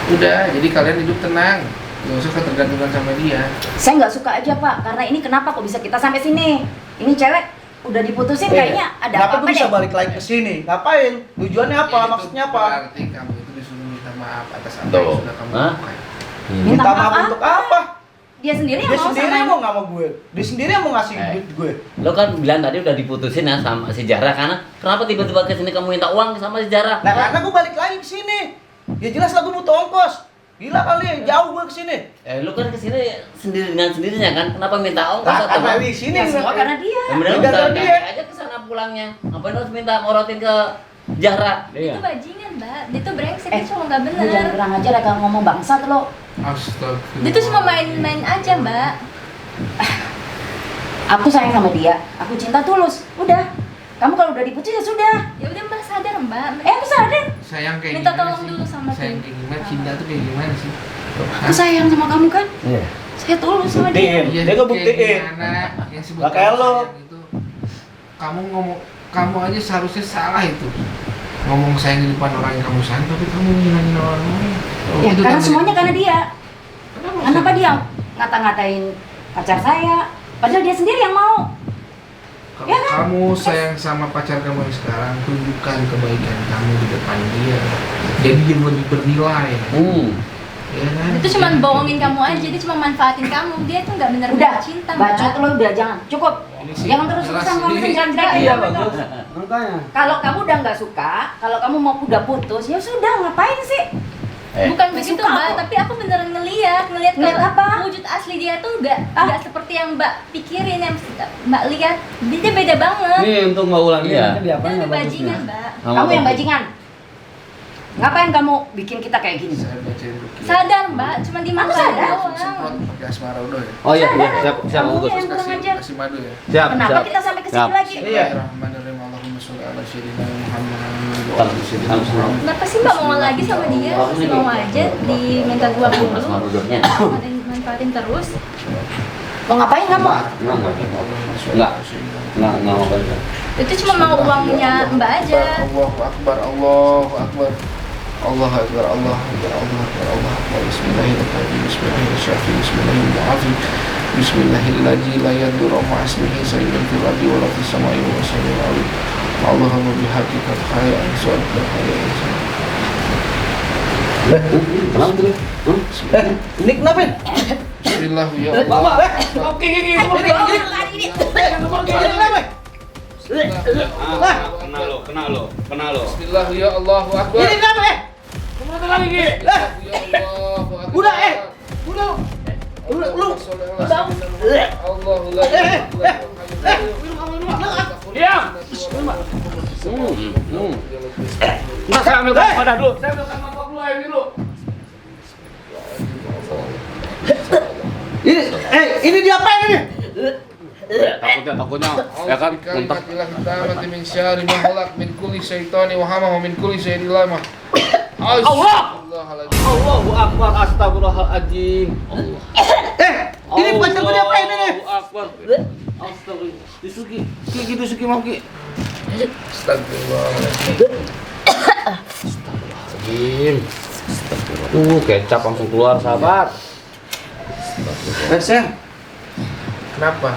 [SPEAKER 3] Udah, jadi kalian hidup tenang. Gak usah ketergantungan sama dia.
[SPEAKER 7] Saya nggak suka aja Pak, karena ini kenapa kok bisa kita sampai sini? Ini cewek udah diputusin kayaknya ada
[SPEAKER 5] Kenapa
[SPEAKER 7] apa-apa
[SPEAKER 5] gua bisa
[SPEAKER 7] deh.
[SPEAKER 5] balik lagi ke sini? Ngapain? Tujuannya apa?
[SPEAKER 3] Ya, itu
[SPEAKER 5] Maksudnya apa?
[SPEAKER 3] Berarti kamu itu disuruh minta maaf atas apa
[SPEAKER 2] Tuh.
[SPEAKER 3] yang sudah kamu
[SPEAKER 2] Hah?
[SPEAKER 3] lakukan.
[SPEAKER 5] Minta maaf untuk apa?
[SPEAKER 7] Dia sendiri yang
[SPEAKER 5] Dia
[SPEAKER 7] mau
[SPEAKER 5] sendiri
[SPEAKER 7] sama
[SPEAKER 5] yang mau nggak sama gue. Dia sendiri yang mau ngasih duit gue.
[SPEAKER 2] Lo kan bilang tadi udah diputusin ya sama si Jara, karena kenapa tiba-tiba ke sini kamu minta uang sama si Jara?
[SPEAKER 5] Nah karena gue balik lagi ke sini. Ya jelas lah gue butuh ongkos. Gila kali, jauh gue ke sini.
[SPEAKER 2] Lu kan ke sini sendiri dengan sendirinya kan? Kenapa minta ongkos
[SPEAKER 5] Nah,
[SPEAKER 2] atau
[SPEAKER 5] karena
[SPEAKER 2] apa?
[SPEAKER 5] di sini
[SPEAKER 7] Ya semua karena dia.
[SPEAKER 2] Ya bener
[SPEAKER 5] Gara-gara
[SPEAKER 2] udah
[SPEAKER 5] dia.
[SPEAKER 2] aja ke sana pulangnya. Ngapain harus minta morotin ke Jara?
[SPEAKER 1] Iya.
[SPEAKER 6] Itu bajingan, Mbak. Dia tuh brengsek, dia cuma nggak
[SPEAKER 7] Lu jangan
[SPEAKER 6] bener.
[SPEAKER 7] kurang ajar ya kalau ngomong bangsat lo.
[SPEAKER 3] Astagfirullah.
[SPEAKER 6] Dia tuh cuma main-main aja, Mbak.
[SPEAKER 7] Aku sayang sama dia, aku cinta tulus. Udah. Kamu kalau udah diputusin ya sudah.
[SPEAKER 6] Ya udah Mbak sadar, Mbak.
[SPEAKER 7] Aku sadar.
[SPEAKER 3] Sayang kayak
[SPEAKER 6] Minta
[SPEAKER 3] gimana
[SPEAKER 6] tolong
[SPEAKER 3] sih?
[SPEAKER 6] dulu sama
[SPEAKER 3] Sayang
[SPEAKER 6] dia.
[SPEAKER 3] kayak gimana? Cinta tuh kayak gimana sih?
[SPEAKER 7] Aku sayang sama kamu kan?
[SPEAKER 1] Iya.
[SPEAKER 7] Saya tulus sama dia.
[SPEAKER 5] Buktiin.
[SPEAKER 3] Iya,
[SPEAKER 5] Dia
[SPEAKER 3] kayak
[SPEAKER 5] ngebuktiin.
[SPEAKER 3] gimana? Yang sebut
[SPEAKER 5] Nggak kayak
[SPEAKER 3] kamu
[SPEAKER 5] lo.
[SPEAKER 3] sayang itu. Kamu ngomong, kamu aja seharusnya salah itu. Ngomong sayang di depan orang yang kamu sayang, tapi kamu ngilangin orang lain. Oh,
[SPEAKER 7] Ya
[SPEAKER 3] itu
[SPEAKER 7] karena
[SPEAKER 3] kan-
[SPEAKER 7] semuanya karena dia.
[SPEAKER 3] Kenapa
[SPEAKER 7] Kenapa
[SPEAKER 3] sih?
[SPEAKER 7] dia ngata-ngatain pacar saya? Padahal dia sendiri yang mau.
[SPEAKER 3] Kalau
[SPEAKER 7] Ya kan?
[SPEAKER 3] kamu sayang sama pacar kamu yang sekarang, tunjukkan kebaikan kamu di depan dia. Jadi dia lebih bernilai. Ya kan?
[SPEAKER 6] Itu cuma bohongin kamu aja, dia cuma manfaatin kamu. Dia tuh nggak bener-bener
[SPEAKER 7] Udah,
[SPEAKER 6] cinta,
[SPEAKER 7] bacot
[SPEAKER 6] Mbak.
[SPEAKER 7] lo udah jangan. Cukup.
[SPEAKER 3] Ini sih
[SPEAKER 7] Jangan terus-terusan
[SPEAKER 3] jelas
[SPEAKER 7] kamu
[SPEAKER 3] ini.
[SPEAKER 7] jelek-jelekin
[SPEAKER 1] Iya,
[SPEAKER 7] kamu.
[SPEAKER 1] Bagus. Makanya.
[SPEAKER 7] Kalau kamu udah nggak suka, kalau kamu mau udah putus, ya sudah ngapain sih?
[SPEAKER 6] Bukan
[SPEAKER 7] Nggak
[SPEAKER 6] begitu,
[SPEAKER 7] suka
[SPEAKER 6] Mbak,
[SPEAKER 7] aku.
[SPEAKER 6] tapi aku beneran ngeliat
[SPEAKER 7] Ngeliat
[SPEAKER 6] kalau
[SPEAKER 7] apa?
[SPEAKER 6] wujud asli dia tuh nggak seperti yang Mbak pikirin, yang Mbak lihat. Dia beda banget.
[SPEAKER 1] Ini untuk Mbak Ulan
[SPEAKER 2] Iya.
[SPEAKER 1] ini diapain
[SPEAKER 6] Dia
[SPEAKER 1] ya
[SPEAKER 6] udah bajingan, Mbak.
[SPEAKER 7] Kamu yang bajingan. Ngapain kamu bikin kita kayak gini?
[SPEAKER 3] Saya bacain buku.
[SPEAKER 6] Sadar, Mbak, cuma
[SPEAKER 7] Aku
[SPEAKER 6] dimakan
[SPEAKER 7] sadar.
[SPEAKER 6] doang.
[SPEAKER 3] Semprot pakai asmara udah ya.
[SPEAKER 1] Oh iya, iya, siap, siap
[SPEAKER 7] Kamu
[SPEAKER 1] Bagus.
[SPEAKER 7] yang kurang ajar.
[SPEAKER 3] Kasih madu ya.
[SPEAKER 1] Siap,
[SPEAKER 7] Kenapa
[SPEAKER 1] siap.
[SPEAKER 7] kita sampai ke
[SPEAKER 1] Siap.
[SPEAKER 7] sini lagi?
[SPEAKER 5] Iya.
[SPEAKER 3] Bismillahirrahmanirrahim. Allahumma sholli ala sayyidina Muhammad wa ala sayyidina
[SPEAKER 1] Tam- tam-
[SPEAKER 3] Muhammad.
[SPEAKER 6] Kenapa sih Mbak mau lagi sama dia? Masih mau aja diminta gua
[SPEAKER 2] Mas
[SPEAKER 6] dulu.
[SPEAKER 2] Marudurnya.
[SPEAKER 6] Manfaatin terus.
[SPEAKER 7] Mau ngapain kamu?
[SPEAKER 1] Enggak mau banget.
[SPEAKER 6] Itu cuma mau uangnya Mbak aja.
[SPEAKER 3] Allahu Akbar, Allahu Akbar. Allah Akbar, Allah Akbar, Allah Akbar, Allah Akbar. Bismillahirrahmanirrahim. Bismillahirrahmanirrahim. Bismillahirrahmanirrahim. Bismillahirrahmanirrahim. La yadurru ma'asmihi sayyidun fil ardi wa la fis samai wa sayyidun alim. Allahumma bihaqiqat khayran su'adul khayran.
[SPEAKER 1] Kenapa tuh?
[SPEAKER 5] Ini kenapa?
[SPEAKER 3] Bismillah ya Allah.
[SPEAKER 5] Oke, gini. Kenapa?
[SPEAKER 1] Kena lo.
[SPEAKER 3] Bismillah ya Allahu Akbar.
[SPEAKER 5] Ini kenapa?
[SPEAKER 3] Bismillah ya Allahu Akbar.
[SPEAKER 5] Udah, udah. Lu.
[SPEAKER 3] Allahu la ilaha illa huwa.
[SPEAKER 1] Diam. Ntar saya ambilkan wadah dulu. Saya ambilkan mangkok dulu air dulu.
[SPEAKER 5] Ini diapain ini?
[SPEAKER 1] Takutnya ya kan muntah.
[SPEAKER 3] Mati min syarri ma khalaq min kulli syaitani wa hamah min kulli syai'in lamah.
[SPEAKER 1] Allah! Allahu Akbar, astagfirullahaladzim.
[SPEAKER 5] Ini pacar gue diapain ini?
[SPEAKER 1] Allahu Akbar. Astagfirullah. Disuki, gitu suki mau ki.
[SPEAKER 3] Astagfirullahaladzim.
[SPEAKER 1] Kecap langsung keluar, sahabat.
[SPEAKER 5] Sayang.
[SPEAKER 3] Kenapa?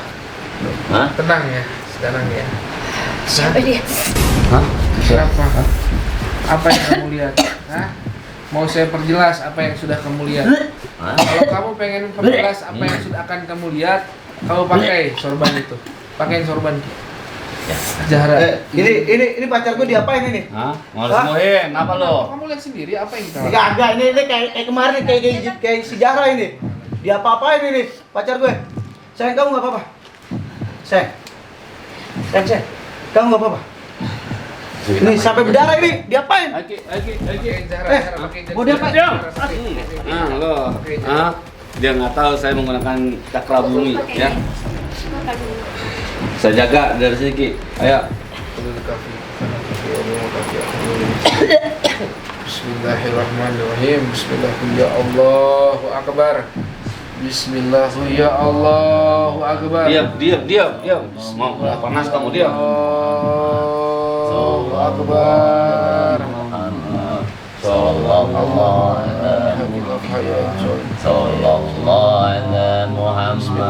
[SPEAKER 2] Hah?
[SPEAKER 3] Tenang ya, sekarang ya.
[SPEAKER 6] Siapa dia?
[SPEAKER 1] Hah?
[SPEAKER 3] Kenapa? Apa yang kamu lihat? Hah? Mau saya perjelas apa yang sudah kamu lihat? Kalau kamu pengen perjelas apa yang sudah akan kamu lihat, kamu pakai sorban itu. Pakai sorban. Zahra.
[SPEAKER 5] Ini pacar gue diapain ini?
[SPEAKER 1] Hah? Mau semuhin, apa lo?
[SPEAKER 3] Kamu lihat sendiri apa yang kita lakukan?
[SPEAKER 5] Enggak, ini kayak kemarin kayak si Zahra ini. Dia apa-apain ini pacar gue. Sayang, kamu enggak apa-apa. Sayang. Kamu enggak apa-apa. Ini sampai berdarah ini, diapain?
[SPEAKER 1] Aki.
[SPEAKER 3] Zahra, pakai
[SPEAKER 5] mau dia apa?
[SPEAKER 1] Nah, lo. Hah? Dia nggak tahu saya menggunakan cakra bumi, ya. Saya jaga dari sini, Ki. Ayo.
[SPEAKER 3] Bismillahirrahmanirrahim. Bismillahirrahmanirrahim. Ya Allahu Akbar. Bismillahirrahmanirrahim. Ya Allahu Akbar.
[SPEAKER 1] Diam. Mau panas kamu, diam.
[SPEAKER 3] Allahu Akbar.
[SPEAKER 2] Sallallahu ala Muhammad.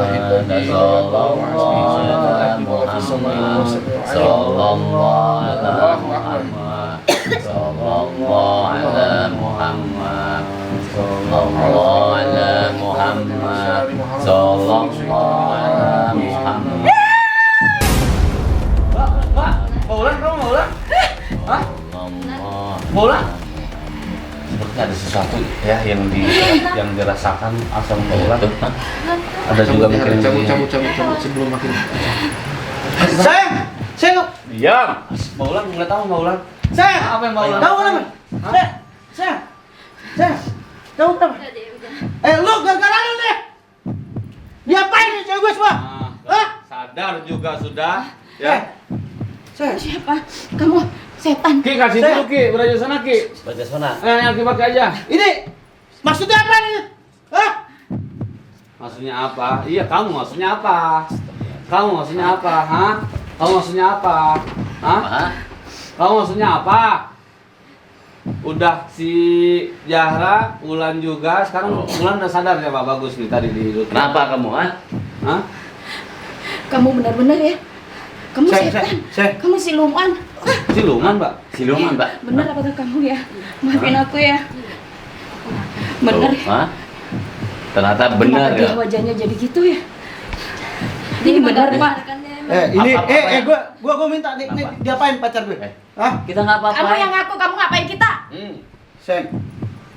[SPEAKER 1] Bola? Seperti ada sesuatu ya yang dirasakan asam bola. Ada juga mungkin
[SPEAKER 3] cabut sebelum makin.
[SPEAKER 5] Sayang.
[SPEAKER 1] diam. Maulan nggak tahu Maulan.
[SPEAKER 5] Sayang.
[SPEAKER 1] Apa yang Maulan?
[SPEAKER 5] Kamu kenapa? Sayang. Kamu kenapa? Lu gara-gara lu deh. Diapain nih cewek gue semua? Hah?
[SPEAKER 1] Sadar juga sudah. Ya.
[SPEAKER 5] Sayang.
[SPEAKER 6] Siapa? Kamu setan.
[SPEAKER 1] Ki kasih dulu Ki, beraja sana Ki.
[SPEAKER 2] Baca sana.
[SPEAKER 1] Yang Ki pakai aja.
[SPEAKER 5] Ini maksudnya apa nih? Hah?
[SPEAKER 1] Maksudnya apa? Iya, kamu maksudnya apa? Kamu maksudnya apa? Hah? Kamu maksudnya apa? Hah?
[SPEAKER 2] Hah?
[SPEAKER 1] Kamu maksudnya apa? Udah si Zahra, Ulan juga. Sekarang Ulan udah sadar ya Pak, bagus nih tadi di rutin.
[SPEAKER 2] Kenapa kamu, ha?
[SPEAKER 1] Hah?
[SPEAKER 6] Kamu benar-benar ya? Kamu
[SPEAKER 5] Sayang,
[SPEAKER 6] setan.
[SPEAKER 5] sayang.
[SPEAKER 6] Kamu siluman.
[SPEAKER 1] Siluman, Mbak.
[SPEAKER 2] Siluman, Mbak.
[SPEAKER 6] Benar apa kata kamu ya? Maafin aku ya. Benar.
[SPEAKER 2] Tuh, ha? Ternyata benar
[SPEAKER 6] Kenapa dia
[SPEAKER 2] ya.
[SPEAKER 6] wajahnya jadi gitu ya? Ini benar, Pak.
[SPEAKER 5] Ini
[SPEAKER 2] Apa?
[SPEAKER 5] gua minta nih diapain pacar gue? Hah?
[SPEAKER 2] Kita nggak apa-apa.
[SPEAKER 6] Kamu yang ngaku, kamu ngapain kita?
[SPEAKER 5] Sayang.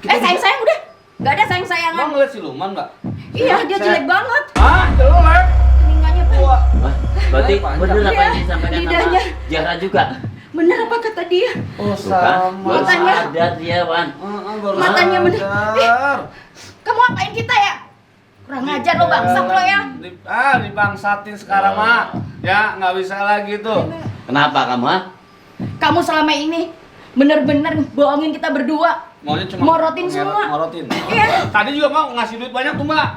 [SPEAKER 6] Sayang udah. Gak ada sayang-sayangan.
[SPEAKER 1] Mau ngeliat siluman, Mbak?
[SPEAKER 6] Iya, dia jelek banget.
[SPEAKER 1] Hah? Jelek?
[SPEAKER 6] Telinganya Pak.
[SPEAKER 2] Hah? Berarti benar apa yang disampaikan sama
[SPEAKER 6] Lidahnya.
[SPEAKER 2] Zahra juga?
[SPEAKER 6] Benar apa kata dia?
[SPEAKER 1] Oh,
[SPEAKER 2] Tuh kan? Baru
[SPEAKER 6] Matanya.
[SPEAKER 2] sadar dia, Wan.
[SPEAKER 6] Matanya bener. Kamu apain kita ya? Kurang ajar lo bangsat lo ya.
[SPEAKER 1] Dibangsatin sekarang, Mak. Ya, nggak bisa lagi tuh.
[SPEAKER 2] Kenapa kamu, ha?
[SPEAKER 6] Kamu selama ini bener-bener bohongin kita berdua.
[SPEAKER 1] Maunya cuma
[SPEAKER 6] Morotin semua.
[SPEAKER 1] Morotin.
[SPEAKER 6] Iya.
[SPEAKER 1] Tadi juga mau ngasih duit banyak tuh, Mbak.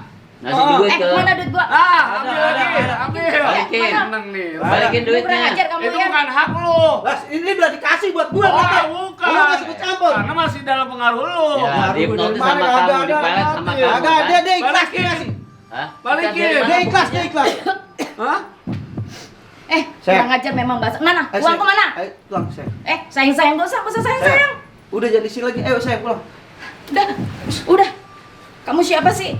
[SPEAKER 2] Ngasih duit ke...
[SPEAKER 6] Mana duit gua?
[SPEAKER 1] Ambil lagi. Ambil.
[SPEAKER 2] Balikin.
[SPEAKER 1] Seneng nih.
[SPEAKER 2] Balikin
[SPEAKER 6] Lu kurang
[SPEAKER 2] duitnya.
[SPEAKER 6] ajar kamu
[SPEAKER 1] Itu
[SPEAKER 6] ya.
[SPEAKER 1] bukan hak lu.
[SPEAKER 5] Lah, ini udah dikasih buat gue.
[SPEAKER 1] Bukan.
[SPEAKER 5] Lu nggak sebut campur.
[SPEAKER 1] Karena masih dalam pengaruh lu.
[SPEAKER 2] Ya, dihipnotis sama
[SPEAKER 5] Mana
[SPEAKER 2] kamu,
[SPEAKER 5] ada,
[SPEAKER 2] dipelet sama kamu.
[SPEAKER 5] Agak
[SPEAKER 2] kan?
[SPEAKER 5] dia ikhlas
[SPEAKER 1] Balikin.
[SPEAKER 5] dia sih.
[SPEAKER 2] Hah?
[SPEAKER 1] Balikin.
[SPEAKER 2] Kita dari mana?
[SPEAKER 5] Dia ikhlas.
[SPEAKER 1] Hah?
[SPEAKER 6] Kurang ajar memang bahasa. Mana? Uangku mana?
[SPEAKER 5] Ayo, pulang, sayang.
[SPEAKER 6] Sayang-sayang gak usah sayang-sayang.
[SPEAKER 5] Udah jadi sini lagi. Ayo, sayang pulang.
[SPEAKER 6] Udah. Kamu siapa sih?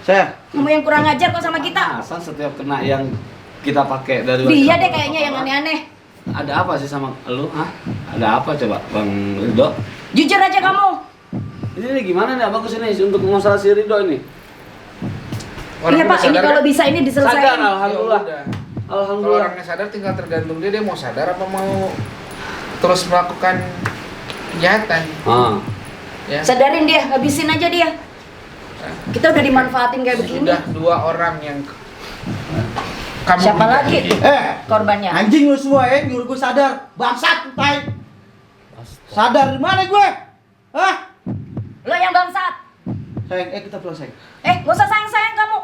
[SPEAKER 5] Sayang.
[SPEAKER 6] Kamu yang kurang ajar kok sama kita.
[SPEAKER 1] Asal setiap kena yang kita pakai dari
[SPEAKER 6] Dia deh kayaknya yang aneh-aneh.
[SPEAKER 1] Ada apa sih sama lu? Hah? Ada apa coba, Bang Ridho?
[SPEAKER 6] Jujur aja kamu.
[SPEAKER 1] Ini gimana nih? Bagus ini untuk masalah si Ridho ini.
[SPEAKER 6] Iya Pak, ini kalau bisa ini
[SPEAKER 1] Sadar,
[SPEAKER 6] diselesaikan.
[SPEAKER 1] alhamdulillah.
[SPEAKER 3] Kalau
[SPEAKER 1] Alhamdulillah.
[SPEAKER 3] orangnya sadar tinggal tergantung dia mau sadar apa mau terus melakukan kejahatan. Ya.
[SPEAKER 7] Sadarin dia, habisin aja dia. Kita udah dimanfaatin kayak begini.
[SPEAKER 3] Sudah 2 orang yang kamu
[SPEAKER 7] Siapa
[SPEAKER 3] berikan.
[SPEAKER 7] lagi tuh korbannya?
[SPEAKER 5] Anjing lu semua ya, nyuruh gue sadar. Bangsat, tai. Sadar di mana gue? Hah?
[SPEAKER 7] Lo yang bangsat.
[SPEAKER 5] Sayang, kita pulang sayang.
[SPEAKER 7] Gak usah sayang-sayang kamu.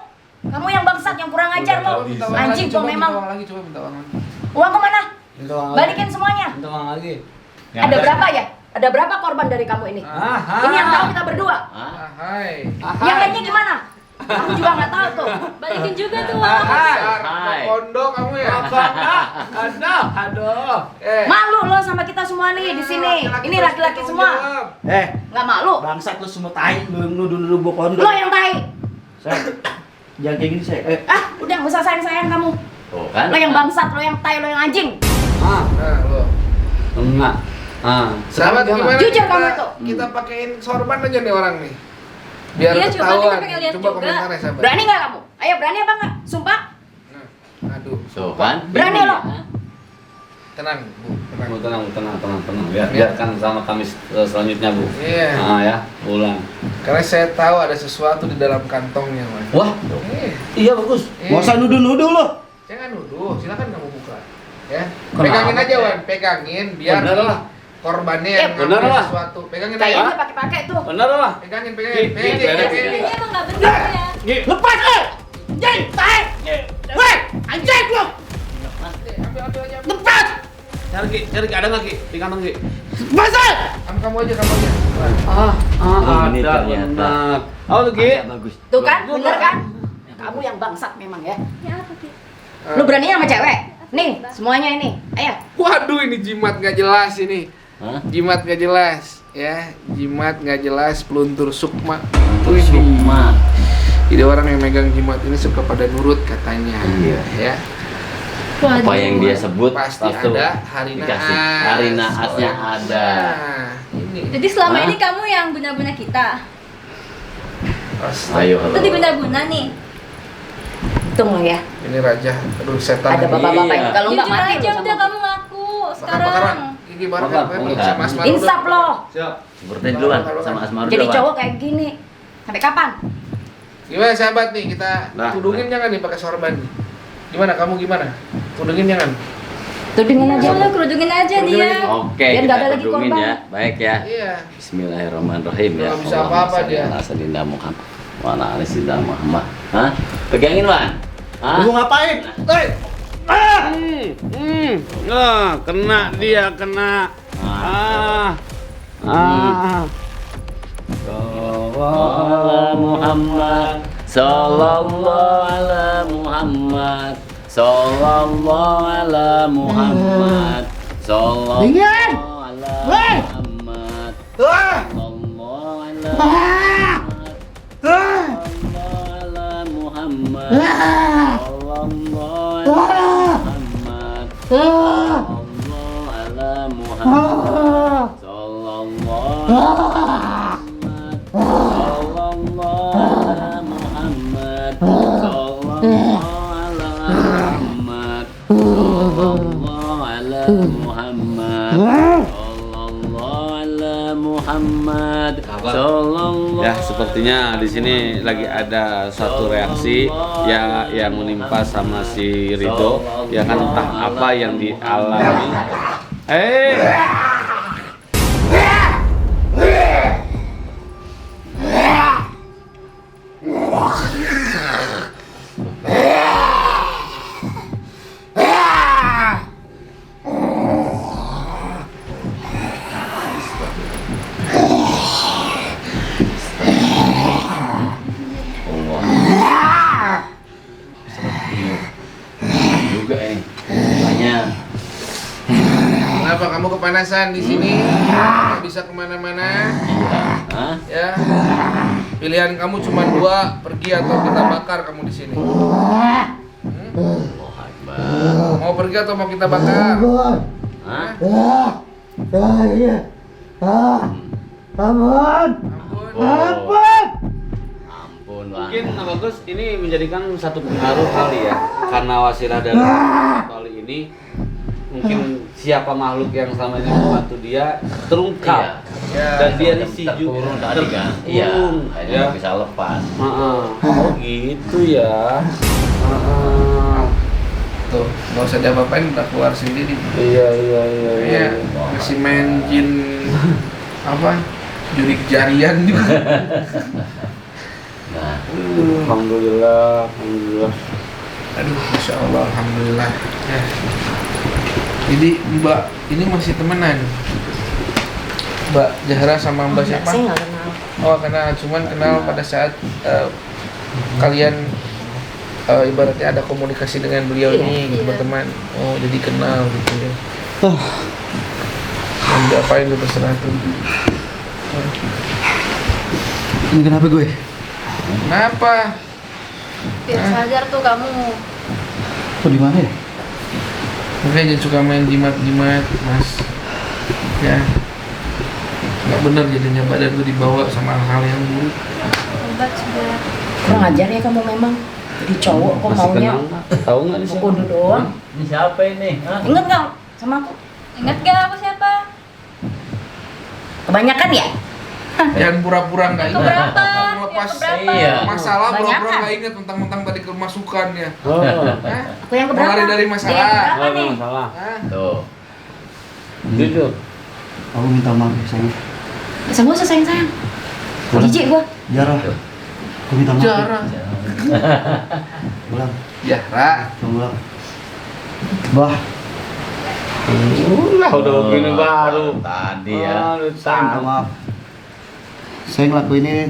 [SPEAKER 7] Kamu yang bangsat, yang kurang ajar lo.
[SPEAKER 3] Minta uang
[SPEAKER 7] Anjing
[SPEAKER 3] lagi,
[SPEAKER 7] kok
[SPEAKER 3] coba
[SPEAKER 7] memang.
[SPEAKER 3] minta uang lagi, coba minta uang lagi.
[SPEAKER 7] Uang kemana?
[SPEAKER 1] Minta uang lagi.
[SPEAKER 7] Balikin semuanya.
[SPEAKER 1] Minta uang lagi.
[SPEAKER 7] Ada berapa ya? Ada berapa korban dari kamu ini? Ini yang tahu kita berdua.
[SPEAKER 3] Hai.
[SPEAKER 7] Yang lainnya gimana? Aku juga nggak tahu tuh.
[SPEAKER 6] Balikin juga tuh.
[SPEAKER 2] Hai.
[SPEAKER 3] Kondo kamu ya?
[SPEAKER 1] Aduh.
[SPEAKER 7] Malu lo sama kita semua nih di sini. Ini laki-laki semua. Nggak malu.
[SPEAKER 5] Bangsat lu semua tai, lu nuduh gua kondo.
[SPEAKER 7] Lo yang tai.
[SPEAKER 5] Sayang, jangan kayak gini sayang.
[SPEAKER 7] Udah nggak usah sayang-sayang kamu.
[SPEAKER 2] Tuh kan.
[SPEAKER 7] Lo yang bangsat, lo yang tai, lo yang anjing.
[SPEAKER 3] Nah, lo.
[SPEAKER 1] Enggak.
[SPEAKER 3] Sahabat gimana?
[SPEAKER 7] Jujur
[SPEAKER 3] kita,
[SPEAKER 7] kamu itu.
[SPEAKER 3] Kita pakein sorban aja nih orang nih. Biar
[SPEAKER 6] Iya, coba
[SPEAKER 3] ketahuan.
[SPEAKER 6] kita pengen lihat
[SPEAKER 3] Coba
[SPEAKER 6] juga.
[SPEAKER 3] komentarnya sahabat.
[SPEAKER 7] Berani nggak kamu? Ayo berani apa nggak? Sumpah.
[SPEAKER 3] Nah, aduh.
[SPEAKER 2] So kan.
[SPEAKER 7] Berani lo.
[SPEAKER 3] Tenang, Bu. Tenang.
[SPEAKER 1] Bu, tenang. Biarkan sama kami selanjutnya, Bu.
[SPEAKER 3] Iya.
[SPEAKER 1] Ya, pulang.
[SPEAKER 3] Karena saya tahu ada sesuatu di dalam kantongnya, Mas.
[SPEAKER 1] Wah,
[SPEAKER 5] Iya bagus.
[SPEAKER 3] Iya.
[SPEAKER 5] Gak usah nuduh-nuduh lu.
[SPEAKER 3] Jangan nuduh, silakan kamu buka. Ya.
[SPEAKER 1] Kenapa?
[SPEAKER 3] Pegangin aja, Wan. Pegangin biar
[SPEAKER 1] Bener lah.
[SPEAKER 3] korbannya
[SPEAKER 7] Iya,
[SPEAKER 3] yang
[SPEAKER 1] bener
[SPEAKER 3] ngambil
[SPEAKER 1] lah.
[SPEAKER 3] sesuatu. Pegangin
[SPEAKER 7] Kayaknya
[SPEAKER 3] aja.
[SPEAKER 7] pakai-pakai tuh.
[SPEAKER 1] benar lah.
[SPEAKER 3] Pegangin.
[SPEAKER 6] Ini emang nggak benar ya.
[SPEAKER 5] Lepas anjing, tai. Weh, anjing lu.
[SPEAKER 3] Ambil aja.
[SPEAKER 5] Lepas.
[SPEAKER 1] Cari ada nggak Ki? Di kantong Ki.
[SPEAKER 5] Basal.
[SPEAKER 3] Kamu aja. Wan.
[SPEAKER 2] Ini
[SPEAKER 1] Ada
[SPEAKER 2] ternyata.
[SPEAKER 1] benar. Oh tuh Ki.
[SPEAKER 2] Bagus.
[SPEAKER 7] Tuh kan, bener kan? Kamu yang bangsat memang ya.
[SPEAKER 6] Ya apa sih?
[SPEAKER 7] Lu berani sama cewek? Nih, semuanya ini. Ayo.
[SPEAKER 3] Waduh, ini jimat nggak jelas ini.
[SPEAKER 2] Hah?
[SPEAKER 3] Jimat nggak jelas, ya. Jimat nggak jelas, peluntur sukma.
[SPEAKER 2] Tuh Sukma.
[SPEAKER 3] Jadi orang yang megang jimat ini suka pada nurut katanya.
[SPEAKER 2] Iya.
[SPEAKER 3] Ya.
[SPEAKER 2] Apa yang dia sebut
[SPEAKER 3] Pasti
[SPEAKER 2] pasti
[SPEAKER 3] ada hari
[SPEAKER 2] dikasih.
[SPEAKER 3] naas.
[SPEAKER 2] Hari naasnya ada.
[SPEAKER 3] Nah, ini.
[SPEAKER 6] Jadi selama
[SPEAKER 2] Hah?
[SPEAKER 6] ini kamu yang guna-guna kita.
[SPEAKER 2] Ayo.
[SPEAKER 6] Itu diguna-guna nih.
[SPEAKER 7] Tunggu ya.
[SPEAKER 3] Ini raja, aduh setan.
[SPEAKER 7] Ada bapak-bapak
[SPEAKER 2] Iya.
[SPEAKER 7] ini. Kalau nggak
[SPEAKER 6] Jujur
[SPEAKER 7] mati
[SPEAKER 6] aja
[SPEAKER 7] lu sama
[SPEAKER 6] udah
[SPEAKER 7] aku.
[SPEAKER 6] kamu ngaku
[SPEAKER 3] Bakaran.
[SPEAKER 6] sekarang.
[SPEAKER 3] Gigi bareng
[SPEAKER 1] Bakar,
[SPEAKER 3] sama
[SPEAKER 1] bakar.
[SPEAKER 3] Asma.
[SPEAKER 7] Insaf lo.
[SPEAKER 1] Siap.
[SPEAKER 2] Seperti duluan sama Asmar
[SPEAKER 7] Jadi
[SPEAKER 2] duluan.
[SPEAKER 7] cowok kayak gini. Sampai kapan?
[SPEAKER 3] Gimana sahabat nih, kita
[SPEAKER 1] Nah,
[SPEAKER 3] tudungin jangan nih pakai sorban nih. Gimana kamu gimana? Tudungin jangan.
[SPEAKER 7] Tudungin aja.
[SPEAKER 6] Udah kerudungin aja
[SPEAKER 3] Kerudungin
[SPEAKER 6] dia.
[SPEAKER 3] aja.
[SPEAKER 2] Oke,
[SPEAKER 7] Biar
[SPEAKER 2] kita
[SPEAKER 7] nggak ada lagi
[SPEAKER 2] tudungin
[SPEAKER 7] korban.
[SPEAKER 2] ya. Baik ya.
[SPEAKER 3] Iya.
[SPEAKER 2] Bismillahirrahmanirrahim ya.
[SPEAKER 3] Nggak bisa apa-apa dia.
[SPEAKER 2] Sayyidina Muhammad. Wa ala ali sayyidina Muhammad. Hah? Pegangin, Wan. Hah?
[SPEAKER 5] Lu ngapain?
[SPEAKER 1] Kena dia, kena.
[SPEAKER 2] Ala Muhammad. Sallallahu ala Muhammad. Sallallahu ala Muhammad. Sallallahu
[SPEAKER 5] Dingin.
[SPEAKER 2] ala
[SPEAKER 5] Weh.
[SPEAKER 2] Muhammad.
[SPEAKER 5] Ah!
[SPEAKER 2] Sallallahu ala
[SPEAKER 5] Ah!
[SPEAKER 2] Muhammad.
[SPEAKER 5] Ah!
[SPEAKER 2] Sallallahu ala Muhammad.
[SPEAKER 5] Ah!
[SPEAKER 2] Sallallahu ala
[SPEAKER 5] Ah!
[SPEAKER 2] Muhammad.
[SPEAKER 5] Ah!
[SPEAKER 2] Sallallahu ala Muhammad.
[SPEAKER 5] Ah!
[SPEAKER 2] Sallallahu ala Muhammad. Sallallahu ala Muhammad. Sallallahu ala Muhammad. Sallallahu ala Muhammad. Sallallahu ala Muhammad. Sallallahu.
[SPEAKER 1] Ya, sepertinya di sini lagi ada satu reaksi ya yang menimpa sama si Ridho, ya kan entah apa yang dialami.
[SPEAKER 2] Juga ini. Banyak.
[SPEAKER 3] Kenapa kamu kepanasan di sini? Nggak bisa kemana-mana.
[SPEAKER 2] Hah?
[SPEAKER 3] Ya. Pilihan kamu cuma 2, pergi atau kita bakar kamu di sini.
[SPEAKER 2] Allahu Akbar.
[SPEAKER 3] Mau pergi atau mau kita bakar?
[SPEAKER 2] Hah?
[SPEAKER 3] Ampun.
[SPEAKER 2] Ampun, Bang.
[SPEAKER 1] Mungkin bagus ini menjadikan satu pengaruh kali ya, karena wasilah dari kali ini mungkin siapa makhluk yang selama ini membantu dia terungkap.
[SPEAKER 2] Iya.
[SPEAKER 1] Dan dia
[SPEAKER 2] Semacam
[SPEAKER 1] risih juga.
[SPEAKER 2] terkurung tadi kan. Iya.
[SPEAKER 1] Terkurung,
[SPEAKER 2] Akhirnya
[SPEAKER 1] ya.
[SPEAKER 2] nggak bisa lepas.
[SPEAKER 1] Oh gitu ya.
[SPEAKER 3] Tuh, nggak usah diapa-apain, udah keluar sendiri.
[SPEAKER 1] Iya iya iya.
[SPEAKER 3] Kayaknya masih main jin apa? Jurik jarian juga.
[SPEAKER 2] Nah,
[SPEAKER 1] Alhamdulillah, alhamdulillah.
[SPEAKER 3] Aduh, masya Allah, alhamdulillah. Ya. Jadi Mbak ini masih temenan. Mbak Zahra sama Mbak
[SPEAKER 7] Enggak,
[SPEAKER 3] siapa?
[SPEAKER 7] saya nggak kenal.
[SPEAKER 3] Oh, kenal, cuman kenal pada saat kalian ibaratnya ada komunikasi dengan beliau
[SPEAKER 7] Iya,
[SPEAKER 3] nih,
[SPEAKER 4] iya.
[SPEAKER 3] berteman. Oh, jadi kenal gitu ya. Dan diapain lu terserah tuh.
[SPEAKER 5] Ini kenapa gue?
[SPEAKER 3] Kenapa?
[SPEAKER 4] Biar sadar tuh kamu.
[SPEAKER 5] Kok di mana ya?
[SPEAKER 3] Makanya jangan suka main jimat-jimat, Mas. Ya. Nggak benar jadinya badan tuh dibawa sama hal yang buruk.
[SPEAKER 4] Obat sudah.
[SPEAKER 7] Kurang ajar ya kamu memang. Jadi cowok kok
[SPEAKER 1] Masih
[SPEAKER 7] maunya
[SPEAKER 1] kenal nggak? Tahu nggak nih siapa?
[SPEAKER 7] kudu doang.
[SPEAKER 2] ini siapa ini? Hah?
[SPEAKER 7] Ingat nggak sama aku?
[SPEAKER 4] Ingat gak aku siapa?
[SPEAKER 7] Kebanyakan ya?
[SPEAKER 3] Jangan pura-pura nggak
[SPEAKER 4] Yang
[SPEAKER 3] ingat.
[SPEAKER 4] keberapa?
[SPEAKER 3] Kamu lepas
[SPEAKER 4] Yang keberapa?
[SPEAKER 2] Iya.
[SPEAKER 3] masalah pura-pura
[SPEAKER 7] Kebanyakan.
[SPEAKER 3] nggak ingat tentang tadi kemasukan ya.
[SPEAKER 1] Oh,
[SPEAKER 3] Hah?
[SPEAKER 7] Aku yang keberapa?
[SPEAKER 3] Lari dari
[SPEAKER 7] Dia
[SPEAKER 3] masalah.
[SPEAKER 7] yang keberapa
[SPEAKER 1] nggak ada
[SPEAKER 7] nih?
[SPEAKER 1] masalah.
[SPEAKER 3] Hah?
[SPEAKER 2] Tuh.
[SPEAKER 1] Jujur.
[SPEAKER 5] Aku minta maaf ya sayang.
[SPEAKER 7] Bisa gua usah sayang-sayang. Jijik gua.
[SPEAKER 5] Jarah. Aku minta maaf. Ya.
[SPEAKER 3] Jarang.
[SPEAKER 5] Ulang.
[SPEAKER 3] Zahra.
[SPEAKER 5] Coba ulang. Bah.
[SPEAKER 1] Udah begini baru.
[SPEAKER 2] Tadi ya.
[SPEAKER 1] Aduh,
[SPEAKER 5] Saya minta maaf. Saya ngelakuin ini.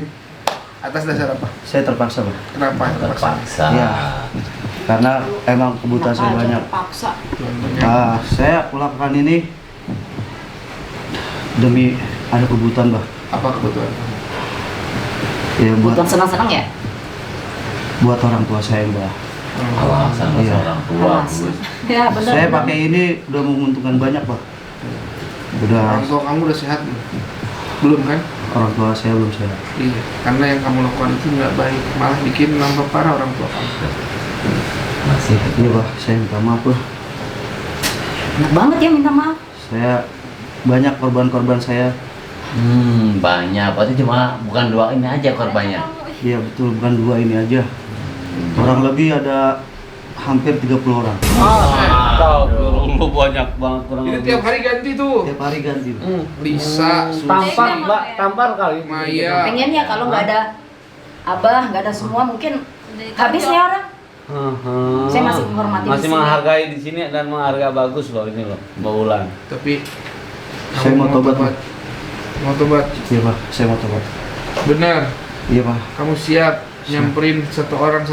[SPEAKER 3] Atas dasar apa?
[SPEAKER 5] Saya terpaksa, Bah.
[SPEAKER 3] Kenapa terpaksa?
[SPEAKER 2] Terpaksa.
[SPEAKER 5] Iya. Karena emang kebutuhan saya
[SPEAKER 7] Kenapa aja
[SPEAKER 5] banyak.
[SPEAKER 7] terpaksa.
[SPEAKER 5] Saya melakukan ini demi ada kebutuhan, Bah.
[SPEAKER 3] Apa kebutuhan?
[SPEAKER 5] Ya buat
[SPEAKER 7] Bukan senang-senang ya?
[SPEAKER 5] orang tua saya, Bah.
[SPEAKER 2] Alasan
[SPEAKER 5] Iya.
[SPEAKER 2] seorang tua,
[SPEAKER 7] Alasan.
[SPEAKER 2] Gus.
[SPEAKER 7] Ya benar.
[SPEAKER 5] Saya pakai ini udah menguntungkan banyak, Pak. Udah
[SPEAKER 3] Orang tua kamu udah sehat belum? Belum kan?
[SPEAKER 5] orang tua saya belum sehat.
[SPEAKER 3] Iya. Karena yang kamu lakukan itu nggak baik, malah bikin nambah parah orang tua kamu.
[SPEAKER 2] Masih.
[SPEAKER 5] Iya, Pak. Saya minta maaf, Pak.
[SPEAKER 7] Enak banget ya minta maaf.
[SPEAKER 5] Saya banyak korban-korban saya.
[SPEAKER 2] Banyak. Berarti cuma bukan dua ini aja korbannya.
[SPEAKER 5] Iya, betul, bukan dua ini aja. Kurang lebih ada hampir 30 orang.
[SPEAKER 1] Astagfirullah, banyak banget kurang
[SPEAKER 3] Ini
[SPEAKER 1] lebih.
[SPEAKER 3] tiap hari ganti tuh.
[SPEAKER 5] Tiap hari ganti, Pak.
[SPEAKER 3] Lisa, Susi,
[SPEAKER 1] Tampar, Mbak, tampar kali.
[SPEAKER 3] Maya.
[SPEAKER 7] Pengennya kalau nggak ada abah, nggak ada semua mungkin habis nih orang. Saya masih menghormati di
[SPEAKER 1] Masih
[SPEAKER 7] sini.
[SPEAKER 1] menghargai di sini dan menghargai bagus loh ini loh, Mbak Ulan.
[SPEAKER 3] Tapi
[SPEAKER 5] Saya
[SPEAKER 3] kamu
[SPEAKER 5] mau tobat, Pak.
[SPEAKER 3] Mau tobat.
[SPEAKER 5] Iya, Pak. Saya mau tobat.
[SPEAKER 3] Benar.
[SPEAKER 5] Iya, Pak.
[SPEAKER 3] Kamu siap nyamperin satu orang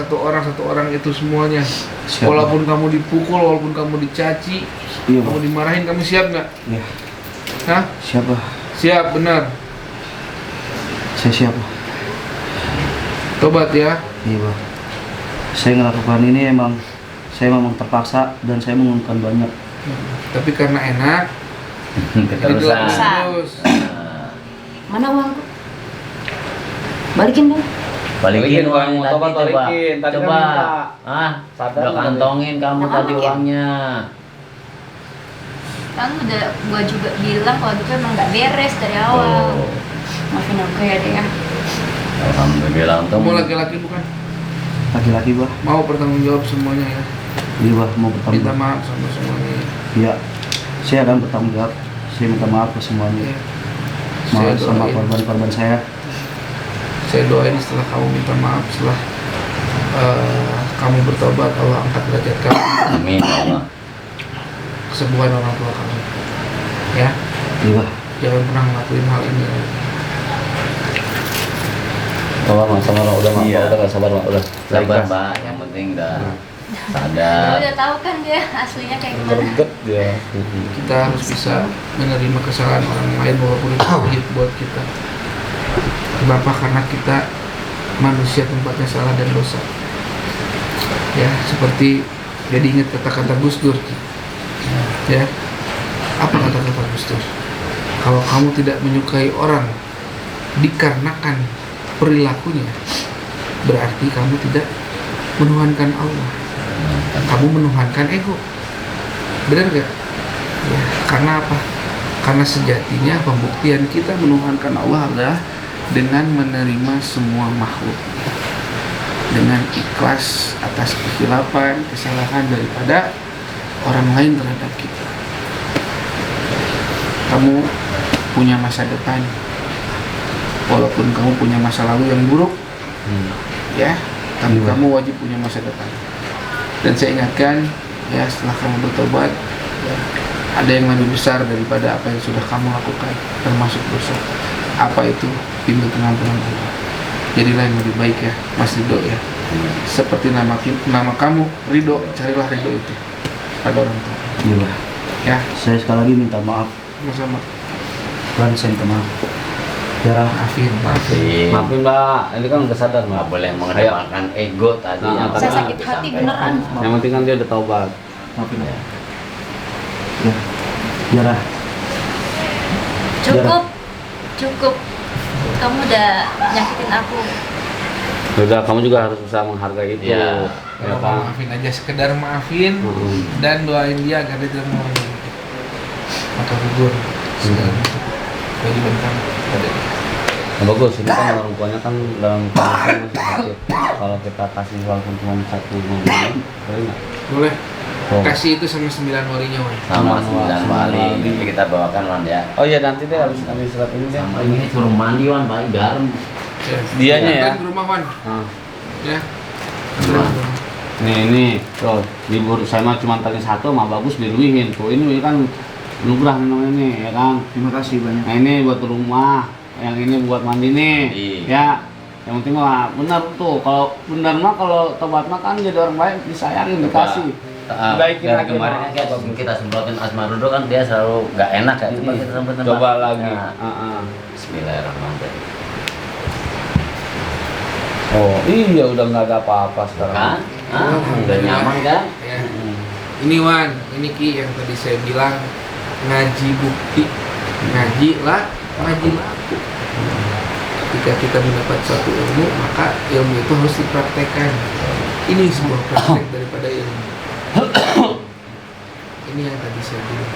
[SPEAKER 3] itu semuanya.
[SPEAKER 5] Siap,
[SPEAKER 3] Walaupun kamu dipukul, walaupun kamu dicaci,
[SPEAKER 5] Iya,
[SPEAKER 3] kamu
[SPEAKER 5] Pak.
[SPEAKER 3] dimarahin, kamu siap nggak?
[SPEAKER 5] Iya.
[SPEAKER 3] Hah?
[SPEAKER 5] Siapa?
[SPEAKER 3] Siap, benar.
[SPEAKER 5] Saya siap, Pak.
[SPEAKER 3] Tobat ya.
[SPEAKER 5] Iya, Pak. Saya ngelakukan ini saya memang terpaksa dan saya menguntungkan banyak.
[SPEAKER 3] Tapi karena enak, jadi
[SPEAKER 2] Keterusan.
[SPEAKER 3] dilakukan terus.
[SPEAKER 7] Mana uangku? Balikin dong.
[SPEAKER 2] Balikin
[SPEAKER 1] Balikin,
[SPEAKER 2] uang
[SPEAKER 1] Bang.
[SPEAKER 2] tadi
[SPEAKER 1] Coba
[SPEAKER 2] coba.
[SPEAKER 1] balikin. Tadi kan
[SPEAKER 2] Coba.
[SPEAKER 1] minta.
[SPEAKER 2] Ah,
[SPEAKER 1] Sadar
[SPEAKER 2] udah
[SPEAKER 1] nggak,
[SPEAKER 2] kantongin kamu
[SPEAKER 7] Nggak
[SPEAKER 2] tadi
[SPEAKER 7] aman ya?
[SPEAKER 2] uangnya.
[SPEAKER 4] Kan udah gua juga bilang kalau gitu emang nggak beres dari awal.
[SPEAKER 2] Oh,
[SPEAKER 7] Maafin aku ya deh ya.
[SPEAKER 2] alhamdulillah untung.
[SPEAKER 3] Kamu laki-laki bukan?
[SPEAKER 5] Laki-laki, Bah.
[SPEAKER 3] Mau bertanggung jawab semuanya ya.
[SPEAKER 5] Iya, Bah. Mau bertanggung
[SPEAKER 3] Minta
[SPEAKER 5] jawab.
[SPEAKER 3] maaf sama semuanya.
[SPEAKER 5] Iya. Saya akan bertanggung jawab. Saya minta maaf ke semuanya.
[SPEAKER 3] Ya. Saya
[SPEAKER 5] Maaf sama
[SPEAKER 3] doain.
[SPEAKER 5] korban-korban saya.
[SPEAKER 3] Saya doain setelah kamu minta maaf, setelah kamu bertobat, Allah angkat derajat kamu,
[SPEAKER 2] Amin ya Allah.
[SPEAKER 3] kesembuhan orang tua kamu. Ya,
[SPEAKER 5] Iya, Bah.
[SPEAKER 3] jangan pernah ngelakuin hal ini.
[SPEAKER 1] Coba Mak, sabar Mak. Udah Mak,
[SPEAKER 2] Iya.
[SPEAKER 1] udah nggak sabar Mak, udah.
[SPEAKER 2] Sabar,
[SPEAKER 1] Ikhlas.
[SPEAKER 2] Mbak. Yang penting udah
[SPEAKER 4] Dia
[SPEAKER 2] sadar.
[SPEAKER 4] udah tahu kan dia aslinya kayak gimana.
[SPEAKER 1] Greget dia.
[SPEAKER 3] Kita harus bisa menerima kesalahan orang lain walaupun itu pahit buat kita. Kenapa? Karena kita manusia tempatnya salah dan dosa. Ya, seperti jadi ingat kata-kata Gus Dur. Ya, apa kata-kata Gus Dur? Kalau kamu tidak menyukai orang dikarenakan perilakunya, berarti kamu tidak menuhankan Allah. Kamu menuhankan ego. Benar gak? Karena apa? Karena sejatinya pembuktian kita menuhankan Allah adalah dengan menerima semua makhluk, dengan ikhlas atas kekhilafan, kesalahan daripada orang lain terhadap kita. Kamu punya masa depan, walaupun kamu punya masa lalu yang buruk, ya, tapi kamu wajib punya masa depan. Dan saya ingatkan, ya, setelah kamu bertobat, ya, ada yang lebih besar daripada apa yang sudah kamu lakukan, termasuk dosa. Apa itu? Pintu pengampunan Allah. Jadilah yang lebih baik ya, Mas Ridho ya. Seperti nama kamu, Ridho, carilah Ridho itu pada orang tua.
[SPEAKER 5] Iya.
[SPEAKER 3] Ya,
[SPEAKER 5] Saya sekali lagi minta maaf.
[SPEAKER 3] sama-sama.
[SPEAKER 5] Saya minta maaf. Ya,
[SPEAKER 3] Maafin.
[SPEAKER 1] Maafin Mbak, ini kan udah sadar Mbak.
[SPEAKER 2] Nggak boleh mengedepankan ego tadi.
[SPEAKER 1] Nah,
[SPEAKER 2] yang
[SPEAKER 1] saya
[SPEAKER 2] tadi
[SPEAKER 6] sakit hati
[SPEAKER 2] disampaikan.
[SPEAKER 6] beneran.
[SPEAKER 1] Yang penting kan dia udah taubat.
[SPEAKER 5] maafin ya. Ya,
[SPEAKER 6] Cukup. Kamu udah nyakitin aku.
[SPEAKER 1] Udah, kamu juga harus bisa menghargai itu.
[SPEAKER 2] Iya.
[SPEAKER 1] Ya
[SPEAKER 3] Kalau
[SPEAKER 1] kan?
[SPEAKER 3] maafin aja, sekedar maafin dan doain dia agar dia tidak mengulangi. Maka gugur segala bentuk kewajiban kamu pada dia.
[SPEAKER 1] Nah, bagus, ini kan orang tuanya kan dalam kondisi masih sakit. Kalau kita kasih walaupun cuma 1 bulan, boleh nggak?
[SPEAKER 3] Boleh.
[SPEAKER 1] Oh.
[SPEAKER 3] Kasih itu sama 9 walinya, Wan.
[SPEAKER 2] Sama 9
[SPEAKER 1] Sama
[SPEAKER 2] wali.
[SPEAKER 1] wali.
[SPEAKER 2] Nanti kita bawakan Wan ya.
[SPEAKER 1] Oh iya, nanti deh habis surat ini deh.
[SPEAKER 2] Sama ini suruh mandi Wan, pakai garam.
[SPEAKER 3] Ya.
[SPEAKER 1] Dianya ya?
[SPEAKER 3] Antar ke rumah, Wan.
[SPEAKER 1] Nah,
[SPEAKER 3] Ya.
[SPEAKER 1] ini tuh libur saya mah cuma tadi 1 mah bagus diluihin tuh. Ini kan anugerah namanya ini ya kan.
[SPEAKER 5] terima kasih banyak.
[SPEAKER 1] Nah ini buat rumah, yang ini buat mandi nih.
[SPEAKER 2] Iya.
[SPEAKER 1] Ya, yang penting mah benar tuh. Kalau benar mah kalau tobat mah kan jadi orang baik, disayangin, dikasih. Baikin
[SPEAKER 2] dari
[SPEAKER 1] lagi,
[SPEAKER 2] kemarin
[SPEAKER 1] Mak.
[SPEAKER 2] kan kita semprotin Asmarudo kan dia selalu nggak enak ya. Coba kita semprotin.
[SPEAKER 1] Coba
[SPEAKER 2] Pak.
[SPEAKER 1] lagi.
[SPEAKER 2] Ya. Bismillahirrahmanirrahim.
[SPEAKER 1] Oh iya, udah nggak ada apa-apa sekarang.
[SPEAKER 2] Kan? Udah nyaman kan?
[SPEAKER 3] Ya. Ini, Wan, ini Ki yang tadi saya bilang ngaji bukti. Ngaji laku. Ketika kita mendapat suatu ilmu, maka ilmu itu harus dipraktekkan. Ini sebuah praktek daripada ilmu. Ini yang tadi saya bilang.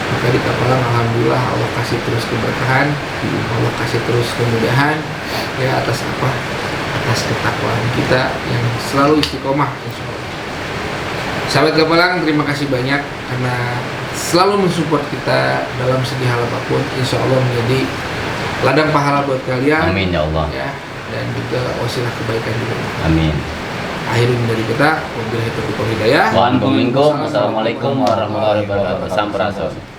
[SPEAKER 3] Maka di Kapalang alhamdulillah Allah kasih terus keberkahan, Allah kasih terus kemudahan, ya atas apa? Atas ketakwaan kita yang selalu istiqomah, insya Allah. Sahabat Kapalang, terima kasih banyak karena selalu mensupport kita dalam segi hal apapun. Insya Allah menjadi ladang pahala buat kalian.
[SPEAKER 2] Amin ya Allah.
[SPEAKER 3] Ya, dan juga wasilah kebaikan juga.
[SPEAKER 2] Amin.
[SPEAKER 3] Akhirin dari kita, wabillahi taufiq wal hidayah.
[SPEAKER 2] Waalaikumsalam. Assalamualaikum warahmatullahi wabarakatuh. Sampurasun.